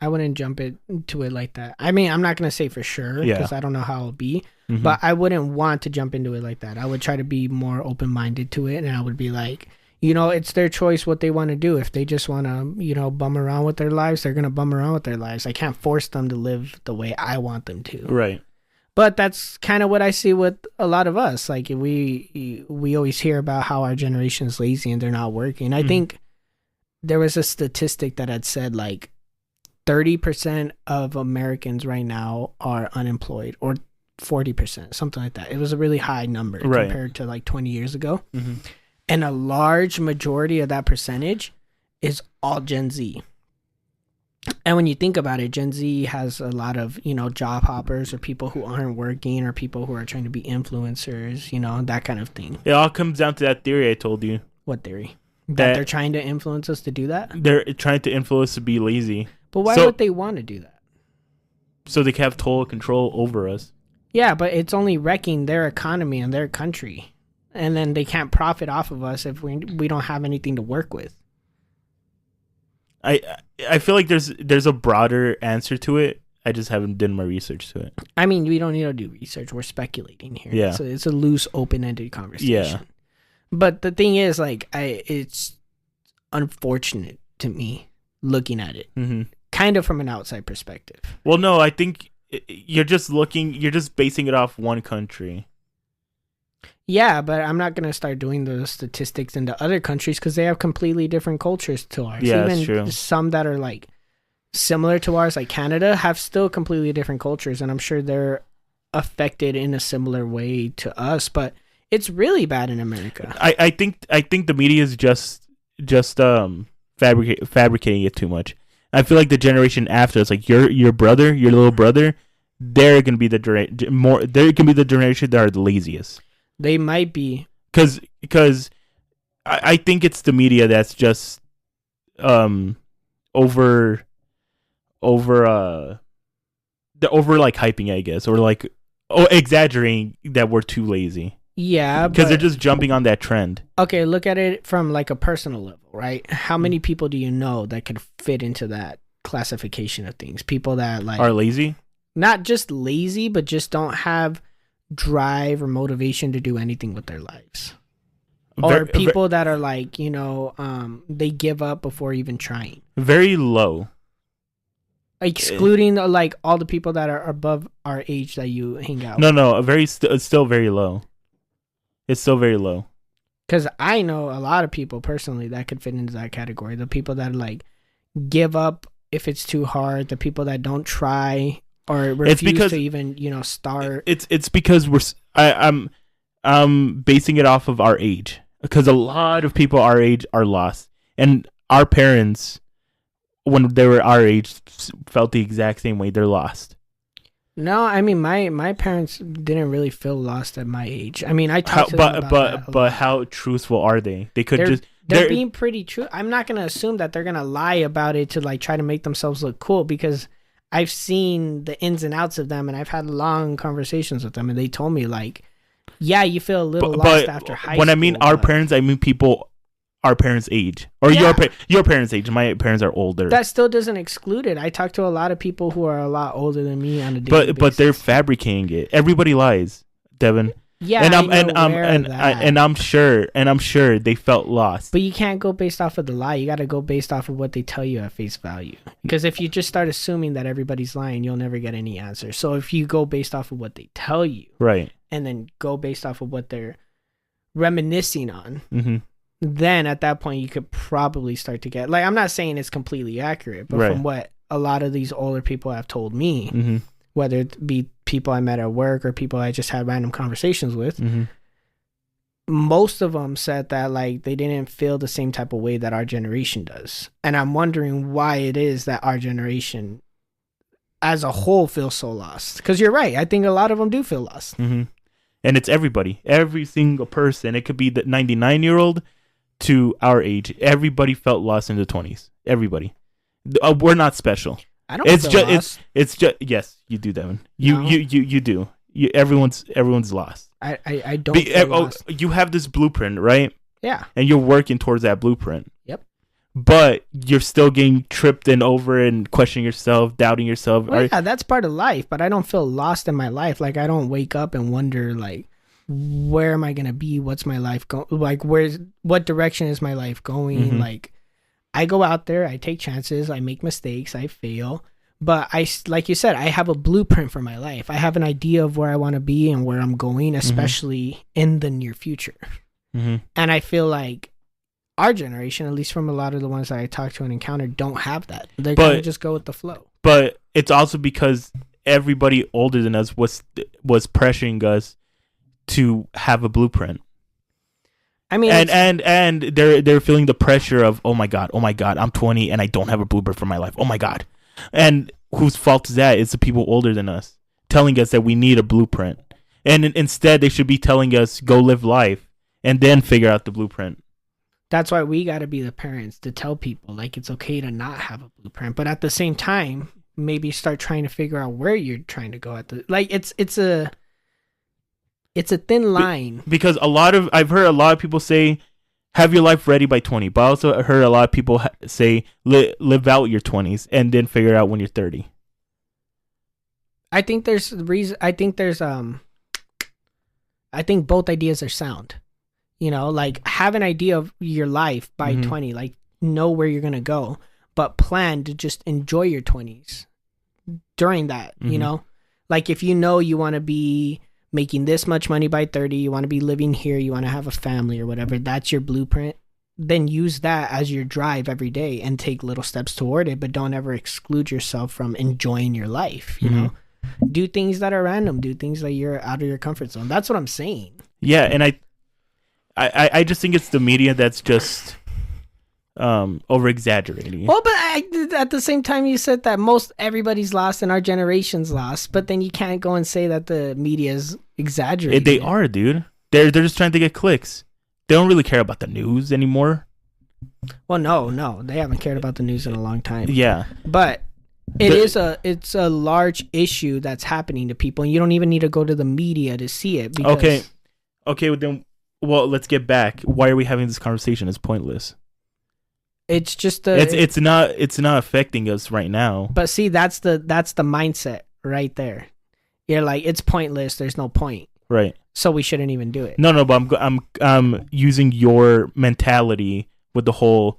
wouldn't jump into it like that. I mean, I'm not going to say for sure because I don't know how it'll be, but I wouldn't want to jump into it like that. I would try to be more open-minded to it, and I would be like, it's their choice what they want to do. If they just want to, bum around with their lives, they're going to bum around with their lives. I can't force them to live the way I want them to. Right. But that's kind of what I see with a lot of us. Like, we always hear about how our generation is lazy and they're not working. I think there was a statistic that had said like 30% of Americans right now are unemployed, or 40%, something like that. It was a really high number compared to like 20 years ago. And a large majority of that percentage is all Gen Z. And when you think about it, Gen Z has a lot of, job hoppers, or people who aren't working, or people who are trying to be influencers, that kind of thing. It all comes down to that theory I told you. What theory? That they're trying to influence us to do that? They're trying to influence us to be lazy. But why would they want to do that? So they can have total control over us. Yeah, but it's only wrecking their economy and their country. And then they can't profit off of us if we don't have anything to work with. I feel like there's a broader answer to it. I just haven't done my research to it. I mean, we don't need to do research. We're speculating here. Yeah. So it's a loose, open-ended conversation. Yeah. But the thing is, like, it's unfortunate to me looking at it. Kind of from an outside perspective. Well, no, I think you're just basing it off one country. Yeah, but I'm not going to start doing those statistics into other countries because they have completely different cultures to ours. Yeah, Even that's true. Some that are like similar to ours, like Canada, have still completely different cultures, and I'm sure they're affected in a similar way to us, but it's really bad in America. I think the media is just fabricating it too much. I feel like the generation after us, like your little brother, they're gonna be the generation that are the laziest. They might be, because I think it's the media that's just over like hyping, I guess, or like exaggerating that we're too lazy. Yeah, because they're just jumping on that trend. Okay, look at it from like a personal level, right? How many people do you know that could fit into that classification of things? People that like are lazy, not just lazy, but just don't have drive or motivation to do anything with their lives, or people that are like, they give up before even trying. Very low. Excluding like all the people that are above our age that you hang out. No, it's still very low. It's still very low. Because I know a lot of people personally that could fit into that category. The people that like give up if it's too hard. The people that don't try or refuse to even start. It's because I'm basing it off of our age, because a lot of people our age are lost, and our parents, when they were our age, felt the exact same way. They're lost. No, I mean my parents didn't really feel lost at my age. I mean, I talked to them about that but how truthful are they? They could they're being pretty true. I'm not gonna assume that they're gonna lie about it to like try to make themselves look cool, because I've seen the ins and outs of them, and I've had long conversations with them, and they told me like, yeah, you feel a little lost after high school. When I mean our parents, I mean people our parents' age, or your parents' age. My parents are older. That still doesn't exclude it. I talk to a lot of people who are a lot older than me on a daily basis. But they're fabricating it. Everybody lies, Devin. Yeah, and I'm sure they felt lost. But you can't go based off of the lie. You got to go based off of what they tell you at face value. Because if you just start assuming that everybody's lying, you'll never get any answers. So if you go based off of what they tell you, right, and then go based off of what they're reminiscing on, mm-hmm. then at that point you could probably start to get, like, I'm not saying it's completely accurate, but from what a lot of these older people have told me, mm-hmm. whether it be people I met at work or people I just had random conversations with, mm-hmm. most of them said that like they didn't feel the same type of way that our generation does. And I'm wondering why it is that our generation as a whole feels so lost. Because you're right, I think a lot of them do feel lost. Mm-hmm. And it's every single person. It could be the 99-year-old to our age. Everybody felt lost in the 20s. Everybody. We're not special. I don't feel lost. It's just yes, you do, Devin. You do. Everyone's lost. I don't feel lost. You have this blueprint, right? Yeah. And you're working towards that blueprint. Yep. But you're still getting tripped and over and questioning yourself, doubting yourself. Well, yeah, that's part of life, but I don't feel lost in my life. Like, I don't wake up and wonder, like, where am I going to be? What's my life going? Like, what direction is my life going? Mm-hmm. Like, I go out there, I take chances, I make mistakes, I fail. But like you said, I have a blueprint for my life. I have an idea of where I want to be and where I'm going, especially mm-hmm. in the near future. Mm-hmm. And I feel like our generation, at least from a lot of the ones that I talk to and encounter, don't have that. They kind of just go with the flow. But it's also because everybody older than us was pressuring us to have a blueprint. I mean, and they're feeling the pressure of, oh my god, I'm 20 and I don't have a blueprint for my life. Oh my god. And whose fault is that? It's the people older than us telling us that we need a blueprint. And instead, they should be telling us, go live life and then figure out the blueprint. That's why we got to be the parents to tell people, like, it's okay to not have a blueprint. But at the same time, maybe start trying to figure out where you're trying to go at the, like, it's a thin line. Because I've heard a lot of people say, have your life ready by 20. But I also heard a lot of people say, live out your 20s and then figure it out when you're 30. I think both ideas are sound. You know, like, have an idea of your life by mm-hmm. 20, like, know where you're going to go, but plan to just enjoy your 20s during that, mm-hmm. you know? Like, if you know you want to be making this much money by 30, you want to be living here, you want to have a family or whatever, that's your blueprint, then use that as your drive every day and take little steps toward it, but don't ever exclude yourself from enjoying your life, you mm-hmm. know? Do things that are random, do things that you're out of your comfort zone. That's what I'm saying. Yeah, and I just think it's the media that's just over exaggerating. Well, but at the same time, you said that everybody's lost and our generation's lost, but then you can't go and say that the media is exaggerating. They are, dude. They're just trying to get clicks. They don't really care about the news anymore. Well, no, they haven't cared about the news in a long time. Yeah, but it's a large issue that's happening to people, and you don't even need to go to the media to see it. Because Okay. Well, let's get back. Why are we having this conversation? It's pointless. It's just it's not affecting us right now. But see, that's the mindset right there. You're like, it's pointless. There's no point. Right. So we shouldn't even do it. No, but I'm using your mentality with the whole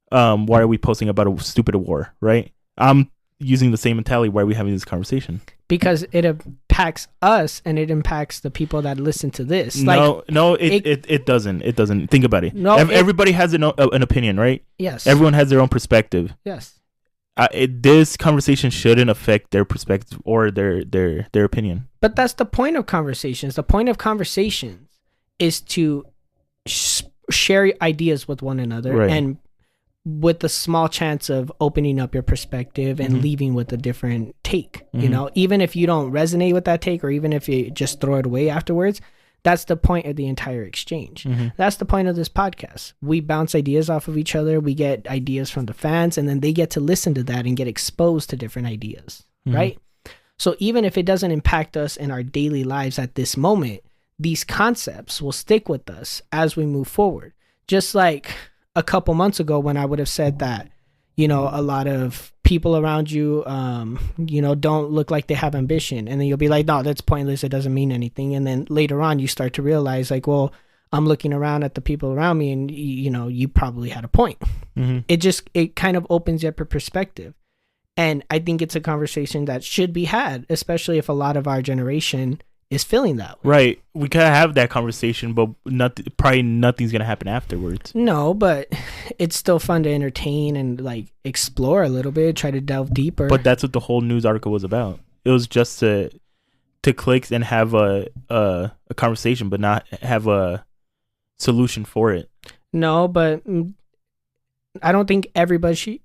why are we posting about a stupid war, right? I'm using the same mentality, why are we having this conversation? Because it impacts us and it impacts the people that listen to this. No, it doesn't. It doesn't. Think about it. No, everybody has an opinion, right? Yes. Everyone has their own perspective. Yes. This conversation shouldn't affect their perspective or their opinion. But that's the point of conversations. The point of conversations is to share ideas with one another, right. and with the small chance of opening up your perspective and Mm-hmm. leaving with a different take. Mm-hmm. You know, even if you don't resonate with that take, or even if you just throw it away afterwards, that's the point of the entire exchange. Mm-hmm. That's the point of this podcast. We bounce ideas off of each other. We get ideas from the fans, and then they get to listen to that and get exposed to different ideas, Mm-hmm. right? So even if it doesn't impact us in our daily lives at this moment, these concepts will stick with us as we move forward. Just like a couple months ago when I would have said that, you know, a lot of people around you, you know, don't look like they have ambition. And then you'll be like, no, that's pointless. It doesn't mean anything. And then later on, you start to realize like, well, I'm looking around at the people around me and, you know, you probably had a point. Mm-hmm. It kind of opens up your perspective. And I think it's a conversation that should be had, especially if a lot of our generation is feeling that way. Right. We can have that conversation, but probably nothing's going to happen afterwards. No, but it's still fun to entertain and like explore a little bit, try to delve deeper. But that's what the whole news article was about. It was just to click and have a conversation, but not have a solution for it. No, but I don't think everybody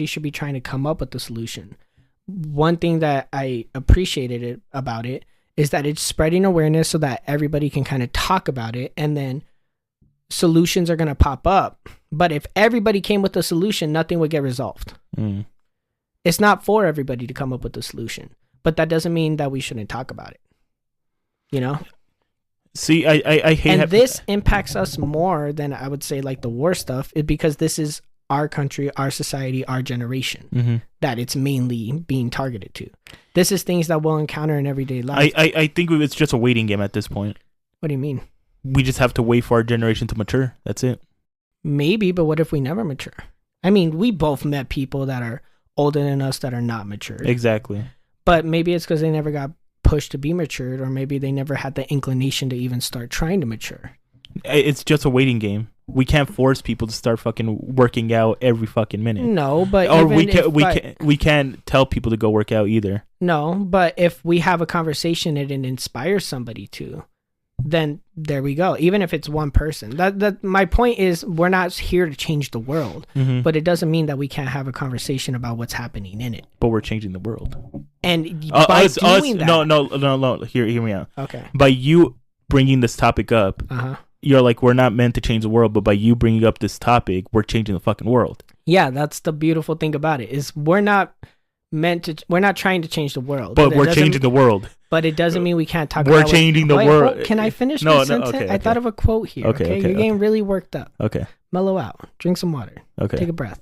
should be trying to come up with the solution. One thing that I appreciated about it is that it's spreading awareness so that everybody can kind of talk about it, and then solutions are going to pop up. But if everybody came with a solution, nothing would get resolved. Mm. It's not for everybody to come up with a solution, but that doesn't mean that we shouldn't talk about it. You know? See, I hate and this impacts us more than I would say like the war stuff, because this is our country, our society, our generation, mm-hmm. that it's mainly being targeted to. This is things that we'll encounter in everyday life. I think it's just a waiting game at this point. What do you mean? We just have to wait for our generation to mature. That's it. Maybe, but what if we never mature? I mean, we both met people that are older than us that are not mature. Exactly. But maybe it's because they never got pushed to be matured, or maybe they never had the inclination to even start trying to mature. It's just a waiting game. We can't force people to start fucking working out every fucking minute. No, but or even we can't tell people to go work out either. No, but if we have a conversation and it inspires somebody to, then there we go. Even if it's one person. That my point is, we're not here to change the world, Mm-hmm. but it doesn't mean that we can't have a conversation about what's happening in it. But we're changing the world. And by doing that, no. Hear me out. Okay. By you bringing this topic up, you're like, we're not meant to change the world, but by you bringing up this topic, we're changing the fucking world. Yeah, that's the beautiful thing about it, is we're not trying to change the world, but we're changing the world. But it doesn't mean we can't talk we're about changing the world. Can I finish No, this sentence? okay. I thought of a quote here. Okay, you're getting really worked up. Okay. Mellow out. Drink some water. Okay. Take a breath.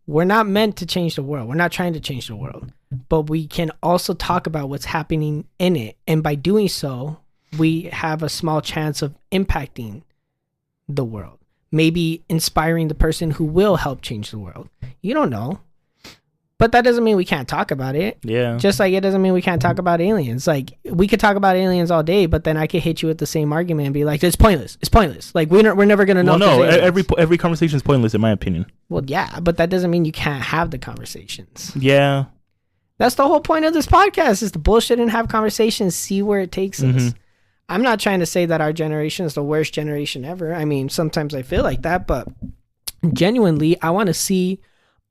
We're not meant to change the world. We're not trying to change the world. But we can also talk about what's happening in it. And by doing so, we have a small chance of impacting the world. Maybe inspiring the person who will help change the world. You don't know. But that doesn't mean we can't talk about it. Yeah. Just like it doesn't mean we can't talk about aliens. Like, we could talk about aliens all day, but then I could hit you with the same argument and be like, it's pointless. It's pointless. Like, we're never going to know. Well, no, every conversation is pointless in my opinion. Well, yeah, but that doesn't mean you can't have the conversations. Yeah. That's the whole point of this podcast, is to bullshit and have conversations, see where it takes us. I'm not trying to say that our generation is the worst generation ever. I mean, sometimes I feel like that, but genuinely, I want to see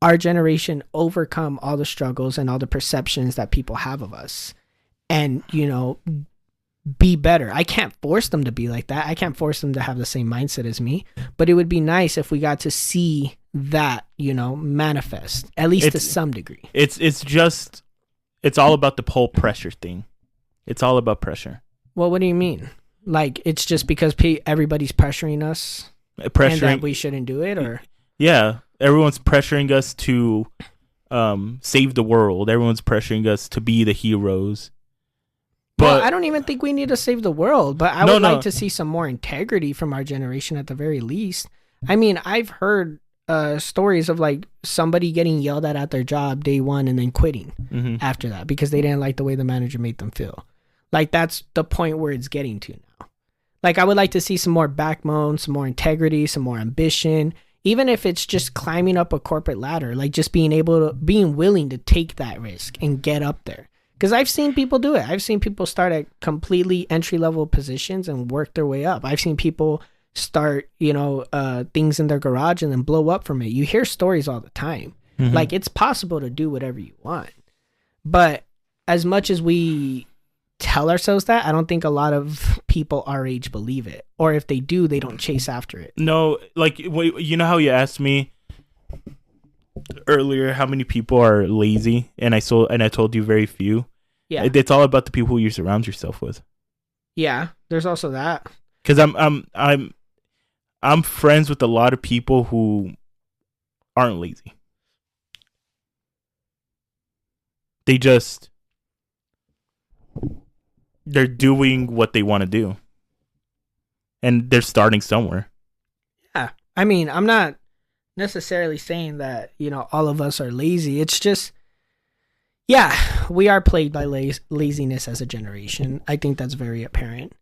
our generation overcome all the struggles and all the perceptions that people have of us, and, you know, be better. I can't force them to be like that. I can't force them to have the same mindset as me, but it would be nice if we got to see that, you know, manifest, at least to some degree. It's all about the whole pressure thing. It's all about pressure. Well, what do you mean? Like, it's just because everybody's pressuring us and that we shouldn't do it? Or yeah, everyone's pressuring us to save the world. Everyone's pressuring us to be the heroes. But well, I don't even think we need to save the world, but I would like to see some more integrity from our generation at the very least. I mean, I've heard stories of like somebody getting yelled at their job day one and then quitting after that because they didn't like the way the manager made them feel. Like that's the point where it's getting to now. Like I would like to see some more backbone, some more integrity, some more ambition, even if it's just climbing up a corporate ladder, like just being willing to take that risk and get up there. Because I've seen people do it. I've seen people start at completely entry-level positions and work their way up. I've seen people start, things in their garage and then blow up from it. You hear stories all the time. Like, it's possible to do whatever you want. But as much as we tell ourselves that, I don't think a lot of people our age believe it. Or if they do, they don't chase after it. No, like, you know how you asked me earlier how many people are lazy, and I told you very few. Yeah, it's all about the people you surround yourself with. Yeah, there's also that. Because I'm friends with a lot of people who aren't lazy. They're doing what they want to do, and they're starting somewhere. Yeah, I mean, I'm not necessarily saying that all of us are lazy. It's just, yeah, we are plagued by laziness as a generation. I think that's very apparent.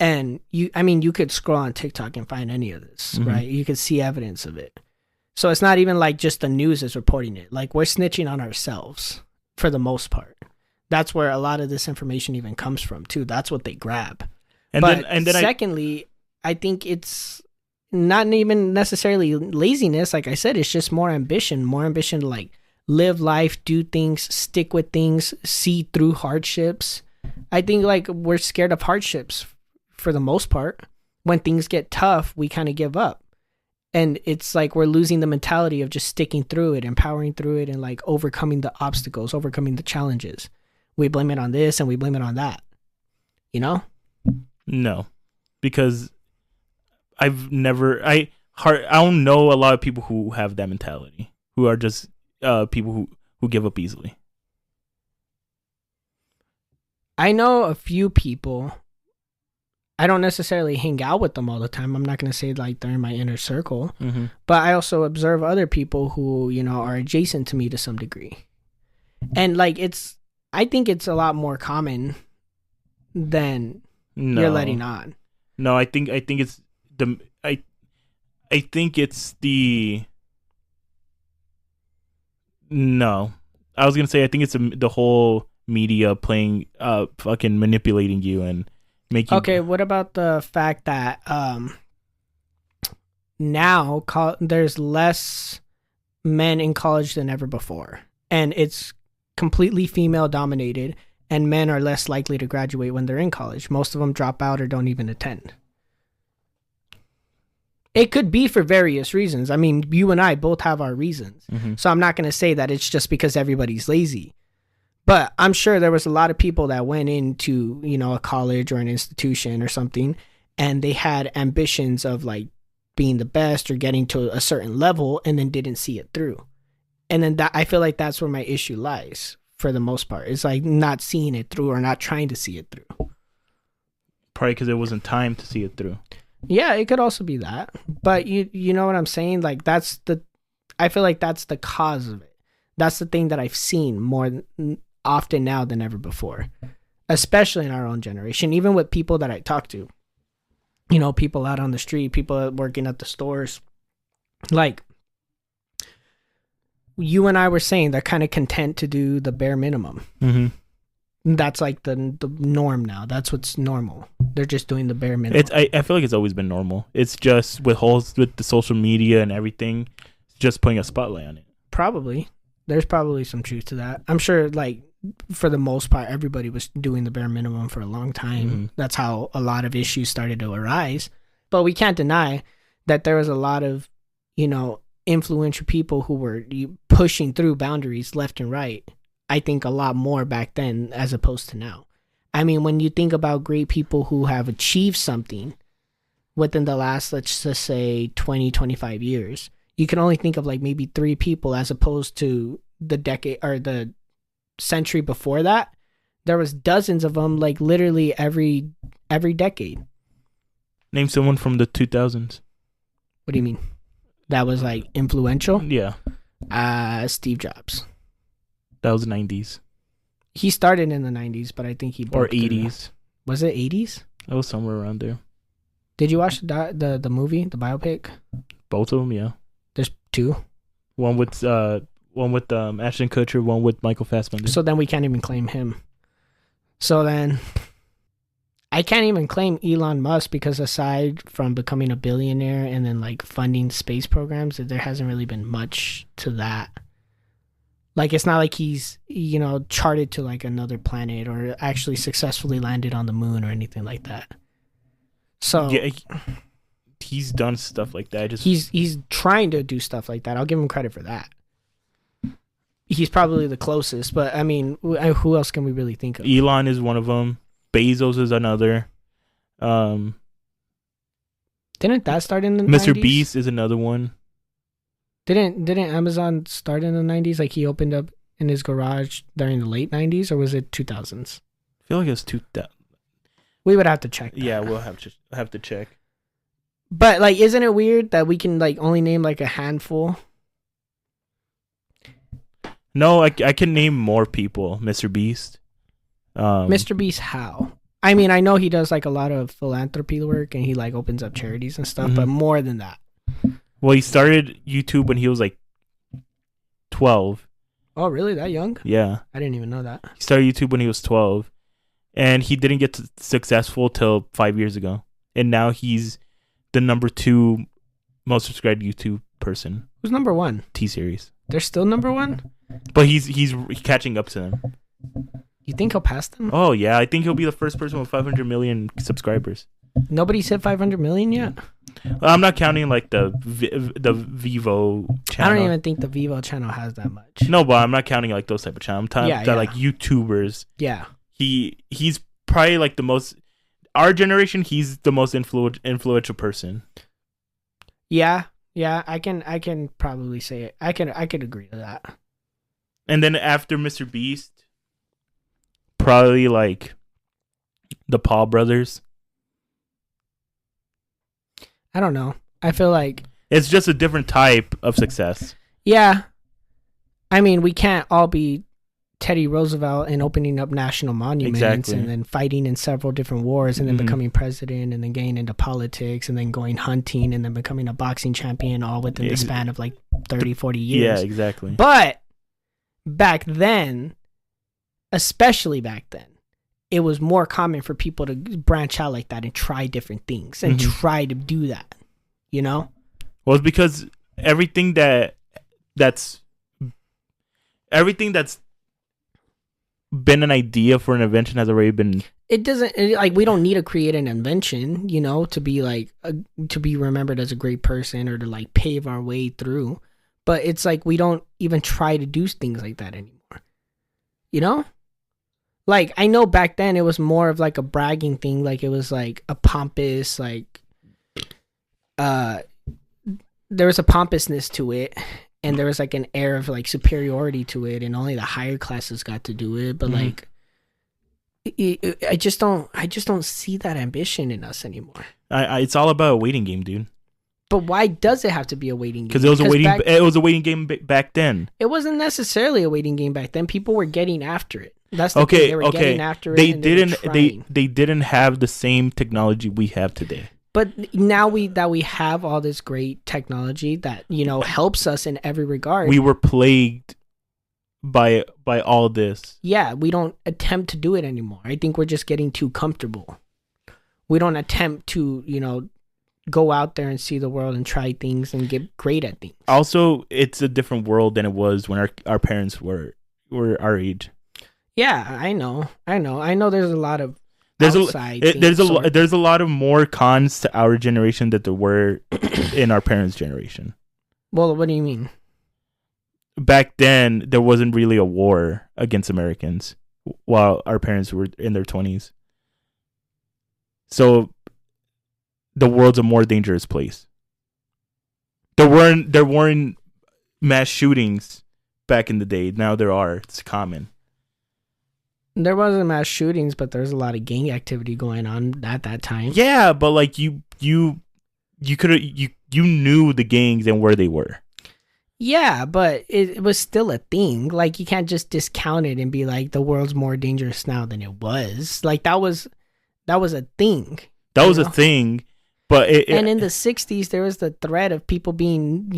And you could scroll on TikTok and find any of this, right? You could see evidence of it. So it's not even like just the news is reporting it. Like, we're snitching on ourselves for the most part. That's where a lot of this information even comes from too. That's what they grab. And then secondly, I think it's not even necessarily laziness. Like I said, it's just more ambition to like live life, do things, stick with things, see through hardships. I think like we're scared of hardships for the most part. When things get tough, we kind of give up. And it's like we're losing the mentality of just sticking through it, empowering through it, and like overcoming the obstacles, overcoming the challenges. We blame it on this and we blame it on that. No, because I don't know a lot of people who have that mentality, who are just people who give up easily. I know a few people. I don't necessarily hang out with them all the time. I'm not going to say like they're in my inner circle, but I also observe other people who, are adjacent to me to some degree. And like, I think it's a lot more common than you're letting on. No, I think it's the, I think it's the, no, I was going to say, I think it's the whole media playing, fucking manipulating you and making. Okay, what about the fact that now there's less men in college than ever before, and it's completely female dominated, and men are less likely to graduate when they're in college. Most of them drop out or don't even attend. It could be for various reasons. I mean, you and I both have our reasons. So I'm not going to say that it's just because everybody's lazy. But I'm sure there was a lot of people that went into, a college or an institution or something, and they had ambitions of like being the best or getting to a certain level and then didn't see it through. And then I feel like that's where my issue lies for the most part. It's like not seeing it through or not trying to see it through. Probably because it wasn't time to see it through. Yeah, it could also be that. But you know what I'm saying? Like I feel like that's the cause of it. That's the thing that I've seen more often now than ever before, especially in our own generation, even with people that I talk to, people out on the street, people working at the stores, like you and I were saying, they're kind of content to do the bare minimum. That's like the norm now. That's what's normal. They're just doing the bare minimum. I feel like it's always been normal. It's just with the social media and everything, it's just putting a spotlight on it. Probably. There's probably some truth to that. I'm sure like for the most part, everybody was doing the bare minimum for a long time. That's how a lot of issues started to arise. But we can't deny that there was a lot of, influential people who were pushing through boundaries left and right. I think a lot more back then as opposed to now. I mean, when you think about great people who have achieved something within the last, let's just say 20, 25 years, you can only think of like maybe 3 people as opposed to the decade or the century before that. There was dozens of them, like literally every decade. Name someone from the 2000s. What do you mean? that was like influential? Yeah, Steve Jobs. that was 90s He started in the 90s, but I think he or broke through. 80s. Was it 80s? That was somewhere around there. Did you watch the movie, the biopic? Both of them, yeah. There's two. One with Ashton Kutcher, one with Michael Fassbender. So then we can't even claim him. So then I can't even claim Elon Musk because aside from becoming a billionaire and then like funding space programs, there hasn't really been much to that. Like it's not like he's, charted to like another planet or actually successfully landed on the moon or anything like that. So yeah, he's done stuff like that. he's trying to do stuff like that. I'll give him credit for that. He's probably the closest, but I mean, who else can we really think of? Elon is one of them. Bezos is another. Didn't that start in the Mr. 90s? Beast is another one. Didn't Amazon start in the 90s? Like he opened up in his garage during the late 90s, or was it 2000s? I feel like it's 2000. We would have to check that. Yeah, we'll have to check. But like, isn't it weird that we can like only name like a handful? No, I can name more people. Mr. Beast. Mr. Beast, how? I mean, I know he does like a lot of philanthropy work and he like opens up charities and stuff, but more than that. Well, he started YouTube when he was like 12. Oh, really? That young? Yeah. I didn't even know that. He started YouTube when he was 12. And he didn't get successful till 5 years ago. And now he's the number 2 most subscribed YouTube person. Who's number 1? T-Series. They're still number 1? But he's catching up to them. You think he'll pass them? Oh, yeah. I think he'll be the first person with 500 million subscribers. Nobody's hit 500 million yet? I'm not counting like the Vivo channel. I don't even think the Vivo channel has that much. No, but I'm not counting like those type of channels. I'm talking like YouTubers. Yeah. He's probably like the most... Our generation, he's the most influential person. Yeah. Yeah, I can probably say it. I could agree to that. And then after Mr. Beast, probably like the Paul brothers. I don't know. I feel like it's just a different type of success. Yeah. I mean, we can't all be Teddy Roosevelt and opening up national monuments and then fighting in several different wars and then becoming president and then getting into politics and then going hunting and then becoming a boxing champion all within the span of like 30, 40 years. Yeah, exactly. But back then, especially back then, it was more common for people to branch out like that and try different things and try to do that, Well, it's because everything that's been an idea for an invention has already been... we don't need to create an invention, to be like, to be remembered as a great person or to like pave our way through. But it's like, we don't even try to do things like that anymore. Like, I know back then it was more of like a bragging thing. Like it was like a pompous, like, there was a pompousness to it. And there was like an air of like superiority to it, and only the higher classes got to do it. But like, I just don't see that ambition in us anymore. It's all about a waiting game, dude. But why does it have to be a waiting game? Because it was a waiting game back then. It wasn't necessarily a waiting game back then. People were getting after it. That's the thing. They were getting after it. They didn't have the same technology we have today. But now that we have all this great technology that, helps us in every regard. We were plagued by all this. Yeah, we don't attempt to do it anymore. I think we're just getting too comfortable. We don't attempt to, go out there and see the world and try things and get great at things. Also, it's a different world than it was when our parents were our age. Yeah, I know. There's a lot of there's a lot of more cons to our generation that there were in our parents' generation. Well, what do you mean? Back then, there wasn't really a war against Americans while our parents were in their 20s. So the world's a more dangerous place. There weren't mass shootings back in the day. Now there are. It's common. There wasn't mass shootings, but there's a lot of gang activity going on at that time. Yeah, but like you you knew the gangs and where they were. Yeah, but it was still a thing. Like, you can't just discount it and be like, the world's more dangerous now than it was. Like, that was a thing. That was a thing, but and in the 60s, there was the threat of people being,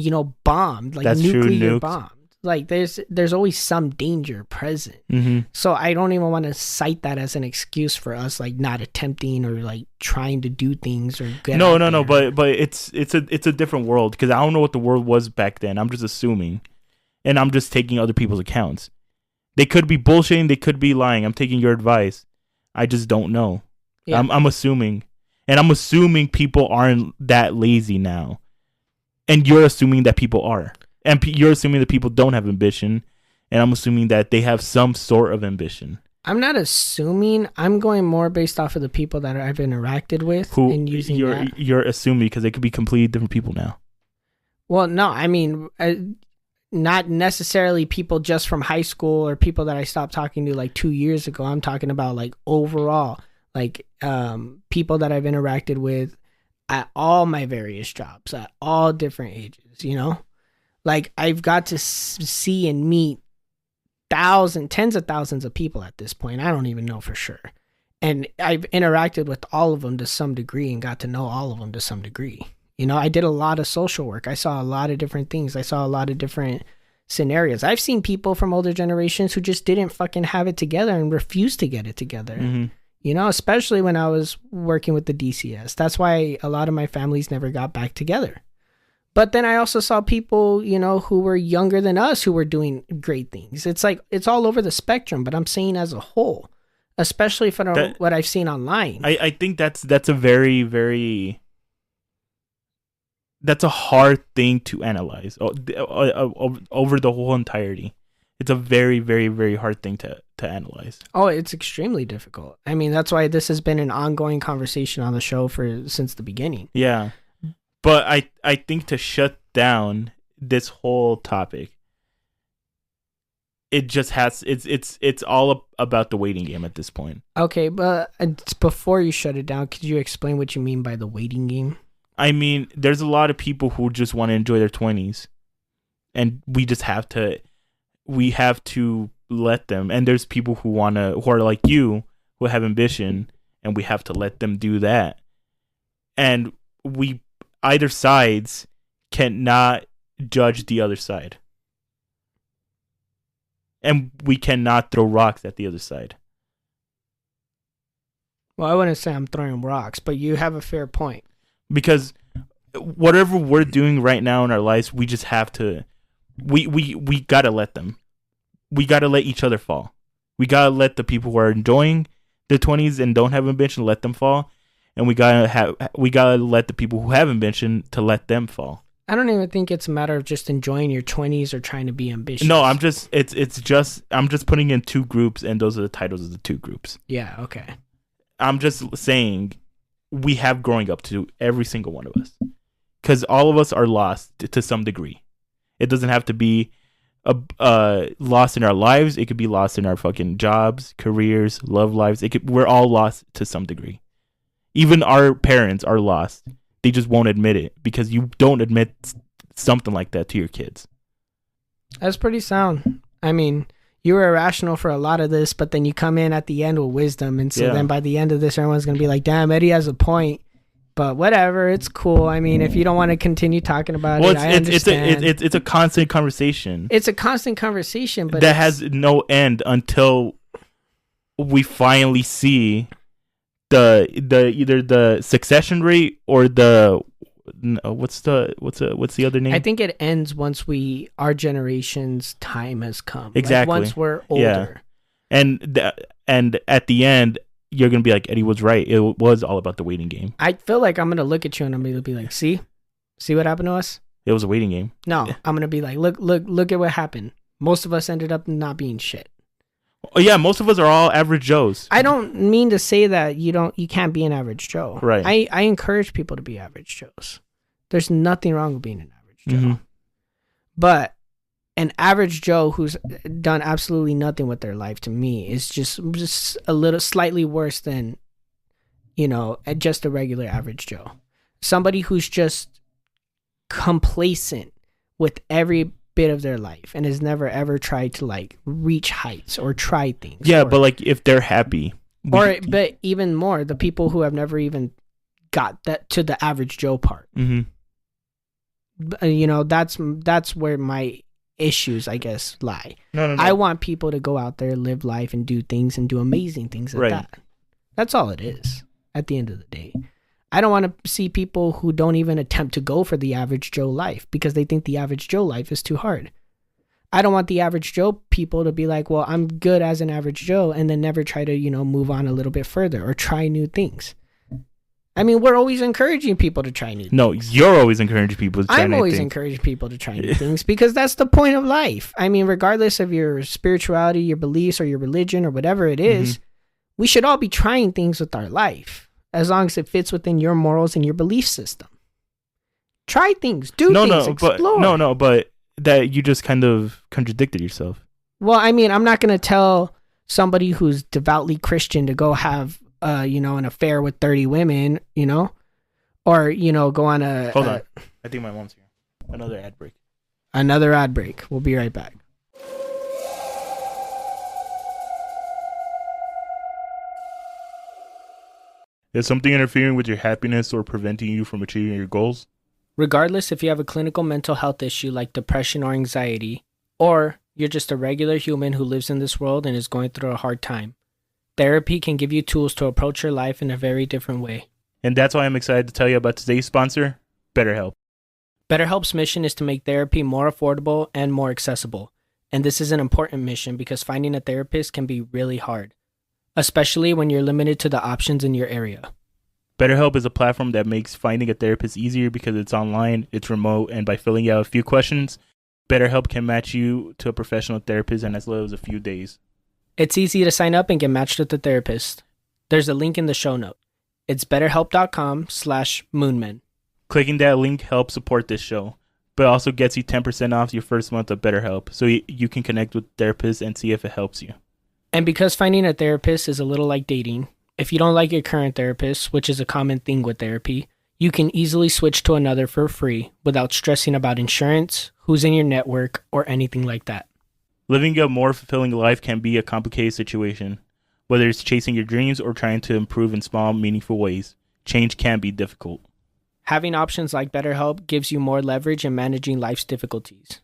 bombed, like That's true, nuclear nukes. bombed. Like, there's always some danger present. Mm-hmm. So I don't even want to cite that as an excuse for us, like, not attempting or like trying to do things or get No, out there. but it's a different world, because I don't know what the world was back then. I'm just assuming, and I'm just taking other people's accounts. They could be bullshitting, they could be lying. I'm taking your advice. I just don't know. Yeah. I'm assuming, and I'm assuming people aren't that lazy now, and you're assuming that people are, and you're assuming that people don't have ambition, and I'm assuming that they have some sort of ambition. I'm not assuming. I'm going more based off of the people that I've interacted with and using that. You're assuming, because they could be completely different people now. Well, no, I mean, not necessarily people just from high school or people that I stopped talking to like 2 years ago. I'm talking about like overall, like people that I've interacted with at all my various jobs, at all different ages, Like, I've got to see and meet tens of thousands of people at this point. I don't even know for sure. And I've interacted with all of them to some degree and got to know all of them to some degree. I did a lot of social work. I saw a lot of different things. I saw a lot of different scenarios. I've seen people from older generations who just didn't fucking have it together and refused to get it together. Mm-hmm. Especially when I was working with the DCS. That's why a lot of my families never got back together. But then I also saw people, who were younger than us who were doing great things. It's like, it's all over the spectrum, but I'm saying as a whole, especially from what I've seen online. I think that's a very, very, that's a hard thing to analyze over the whole entirety. It's a very, very, very hard thing to analyze. Oh, it's extremely difficult. I mean, that's why this has been an ongoing conversation on the show since the beginning. Yeah. But I think to shut down this whole topic, it just has it's all about the waiting game at this point. Okay, but before you shut it down, could you explain what you mean by the waiting game? I mean, there's a lot of people who just want to enjoy their 20s, and we have to let them. And there's people who are like you, who have ambition, and we have to let them do that. And either sides cannot judge the other side. And we cannot throw rocks at the other side. Well, I wouldn't say I'm throwing rocks, but you have a fair point. Because whatever we're doing right now in our lives, we just have to, we gotta let them. We gotta let each other fall. We gotta let the people who are enjoying their 20s and don't have ambition, let them fall. And we gotta let the people who have ambition to let them fall. I don't even think it's a matter of just enjoying your 20s or trying to be ambitious. No, I'm just putting in two groups, and those are the titles of the two groups. Yeah, okay. I'm just saying we have growing up to every single one of us, because all of us are lost to some degree. It doesn't have to be lost in our lives. It could be lost in our fucking jobs, careers, love lives. We're all lost to some degree. Even our parents are lost. They just won't admit it, because you don't admit something like that to your kids. That's pretty sound. I mean, you were irrational for a lot of this, but then you come in at the end with wisdom. And so then by the end of this, everyone's going to be like, damn, Eddie has a point. But whatever, it's cool. I mean, if you don't want to continue talking about it, I understand. It's a constant conversation. It's a constant conversation, but that has no end until we finally see the either the succession rate or the what's the other name? I think it ends once our generation's time has come. Exactly. Like once we're older. Yeah. And at the end, you're gonna be like, Eddie was right. It was all about the waiting game. I feel like I'm gonna look at you and I'm gonna be like, see what happened to us? It was a waiting game. No, I'm gonna be like, look at what happened. Most of us ended up not being shit. Oh yeah, most of us are all average Joes. I don't mean to say that you can't be an average Joe. Right. I encourage people to be average Joes. There's nothing wrong with being an average Joe. Mm-hmm. But an average Joe who's done absolutely nothing with their life, to me, is just a little slightly worse than, just a regular average Joe. Somebody who's just complacent with every bit of their life and has never ever tried to like reach heights or try things. Yeah, or, but like if they're happy, but even more, the people who have never even got that to the average Joe part. You know, that's where my issues, I guess, lie. No. I want people to go out there, live life, and do things and do amazing things at that. That's all it is at the end of the day. I don't want to see people who don't even attempt to go for the average Joe life because they think the average Joe life is too hard. I don't want the average Joe people to be like, well, I'm good as an average Joe, and then never try to, you know, move on a little bit further or try new things. I mean, we're always encouraging people to try new things. No, you're always encouraging people to try new things. I'm always encouraging people to try new things because that's the point of life. I mean, regardless of your spirituality, your beliefs, or your religion, or whatever it is, we should all be trying things with our life as long as it fits within your morals and your belief system. Try things, do things, explore. But that you just kind of contradicted yourself. Well, I mean, I'm not going to tell somebody who's devoutly Christian to go have you know, an affair with 30 women, you know, or, you know, go on a... Hold on. I think my mom's here. Another ad break. Another ad break. We'll be right back. Is something interfering with your happiness or preventing you from achieving your goals? Regardless if you have a clinical mental health issue like depression or anxiety, or you're just a regular human who lives in this world and is going through a hard time, therapy can give you tools to approach your life in a very different way. And that's why I'm excited to tell you about today's sponsor, BetterHelp. BetterHelp's mission is to make therapy more affordable and more accessible. And this is an important mission because finding a therapist can be really hard, especially when you're limited to the options in your area. BetterHelp is a platform that makes finding a therapist easier because it's online, it's remote, and by filling out a few questions, BetterHelp can match you to a professional therapist in as little as a few days. It's easy to sign up and get matched with a therapist. There's a link in the show note. It's betterhelp.com/moonmen. Clicking that link helps support this show, but also gets you 10% off your first month of BetterHelp, so you can connect with therapists and see if it helps you. And because finding a therapist is a little like dating, if you don't like your current therapist, which is a common thing with therapy, you can easily switch to another for free without stressing about insurance, who's in your network, or anything like that. Living a more fulfilling life can be a complicated situation. Whether it's chasing your dreams or trying to improve in small, meaningful ways, change can be difficult. Having options like BetterHelp gives you more leverage in managing life's difficulties.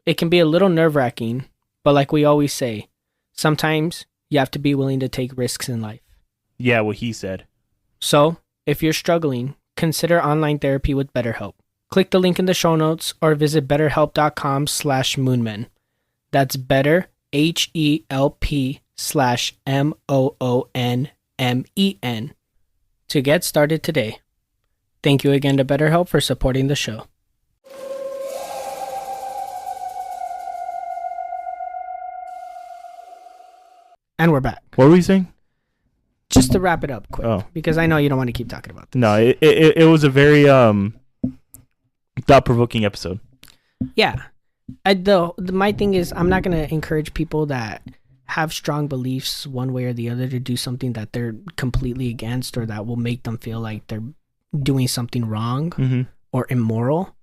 It can be a little nerve-wracking, but like we always say, sometimes you have to be willing to take risks in life. Yeah, what he said. So, if you're struggling, consider online therapy with BetterHelp. Click the link in the show notes or visit betterhelp.com/moonmen. That's better, HELP/MOONMEN to get started today. Thank you again to BetterHelp for supporting the show. And we're back. What were you saying? Just to wrap it up quick, because I know you don't want to keep talking about this. No, it was a very thought-provoking episode. Yeah. My thing is, I'm not going to encourage people that have strong beliefs one way or the other to do something that they're completely against or that will make them feel like they're doing something wrong or immoral.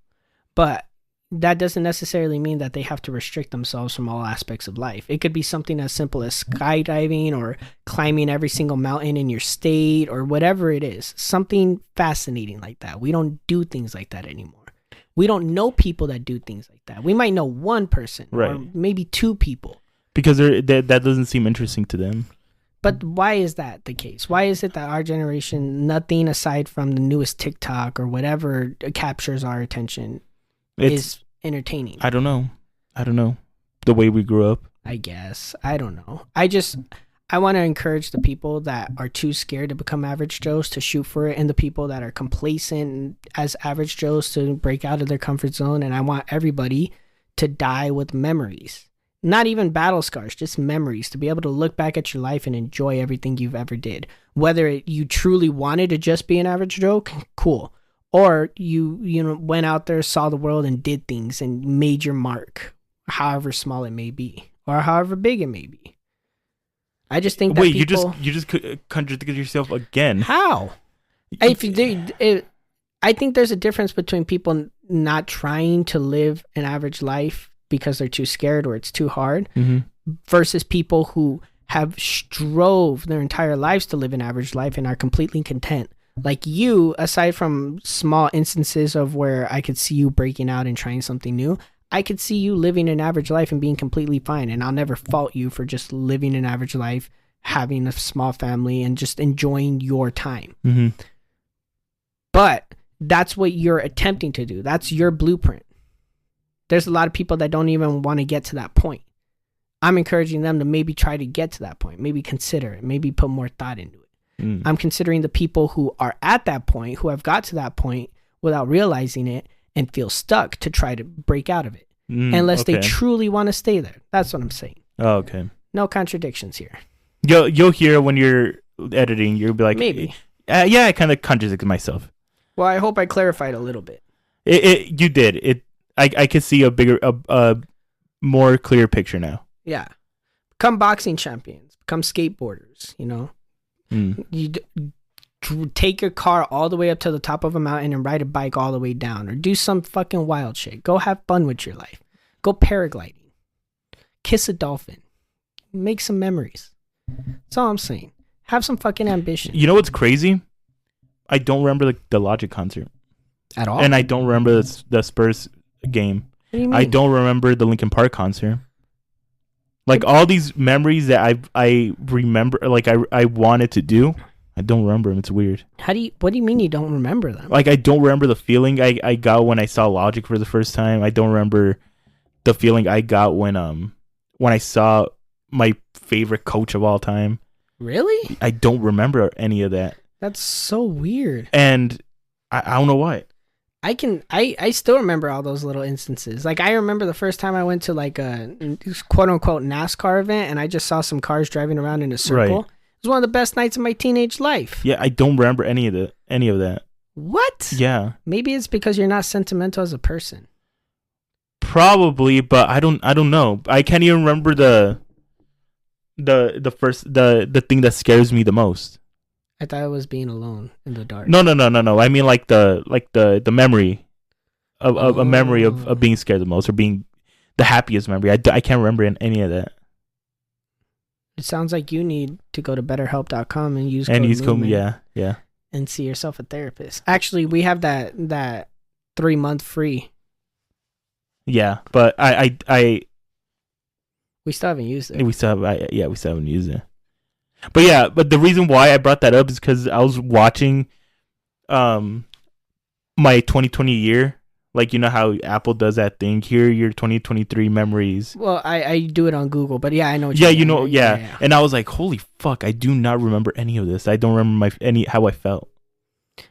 But that doesn't necessarily mean that they have to restrict themselves from all aspects of life. It could be something as simple as skydiving or climbing every single mountain in your state or whatever it is. Something fascinating like that. We don't do things like that anymore. We don't know people that do things like that. We might know one person or maybe two people. Because that doesn't seem interesting to them. But why is that the case? Why is it that our generation, nothing aside from the newest TikTok or whatever captures our attention is entertaining? I don't know. The way we grew up. I guess. I don't know. I want to encourage the people that are too scared to become average Joes to shoot for it, and the people that are complacent as average Joes to break out of their comfort zone. And I want everybody to die with memories. Not even battle scars, just memories, to be able to look back at your life and enjoy everything you've ever did. Whether you truly wanted to just be an average Joe, cool. Or you went out there, saw the world, and did things and made your mark, however small it may be, or however big it may be. I just think that people... you just contradicted yourself again. How? I think there's a difference between people not trying to live an average life because they're too scared or it's too hard, versus people who have strove their entire lives to live an average life and are completely content. Like you, aside from small instances of where I could see you breaking out and trying something new, I could see you living an average life and being completely fine. And I'll never fault you for just living an average life, having a small family, and just enjoying your time. But that's what you're attempting to do. That's your blueprint. There's a lot of people that don't even want to get to that point. I'm encouraging them to maybe try to get to that point, maybe consider it, maybe put more thought into it. I'm considering the people who are at that point, who have got to that point without realizing it and feel stuck, to try to break out of it. Unless they truly want to stay there. That's what I'm saying. Oh, okay. No contradictions here. You'll hear when you're editing, you'll be like, maybe. Yeah, I kind of contradict myself. Well, I hope I clarified a little bit. You did. I could see a more clear picture now. Yeah. Become boxing champions. Become skateboarders, you know? You take your car all the way up to the top of a mountain and ride a bike all the way down, or do some fucking wild shit. Go have fun with your life. Go paragliding. Kiss a dolphin. Make some memories. That's all I'm saying. Have some fucking ambition. You know what's crazy? I don't remember the Logic concert at all, and I don't remember the Spurs game. What do you mean? I don't remember the Linkin Park concert. Like all these memories that I remember, like I wanted to do, I don't remember them. It's weird. What do you mean you don't remember them? Like I don't remember the feeling I got when I saw Logic for the first time. I don't remember the feeling I got when I saw my favorite coach of all time. Really? I don't remember any of that. That's so weird. And I don't know why. I still remember all those little instances. Like I remember the first time I went to like a quote unquote NASCAR event and I just saw some cars driving around in a circle. Right. It was one of the best nights of my teenage life. Yeah, I don't remember any of that. What? Yeah. Maybe it's because you're not sentimental as a person. Probably, but I don't know. I can't even remember the thing that scares me the most. I thought it was being alone in the dark. No. I mean like the memory of a memory of being scared the most, or being the happiest memory. I can't remember any of that. It sounds like you need to go to betterhelp.com and use code yeah. And see yourself a therapist. Actually, we have that 3-month free. Yeah, but we still haven't used it. We still haven't used it. But the reason why I brought that up is because I was watching my 2020 year. Like, you know how Apple does that thing? Here are your 2023 memories. Well, I do it on Google, but yeah, I know what you mean. You know, yeah. And I was like, holy fuck, I do not remember any of this. I don't remember how I felt.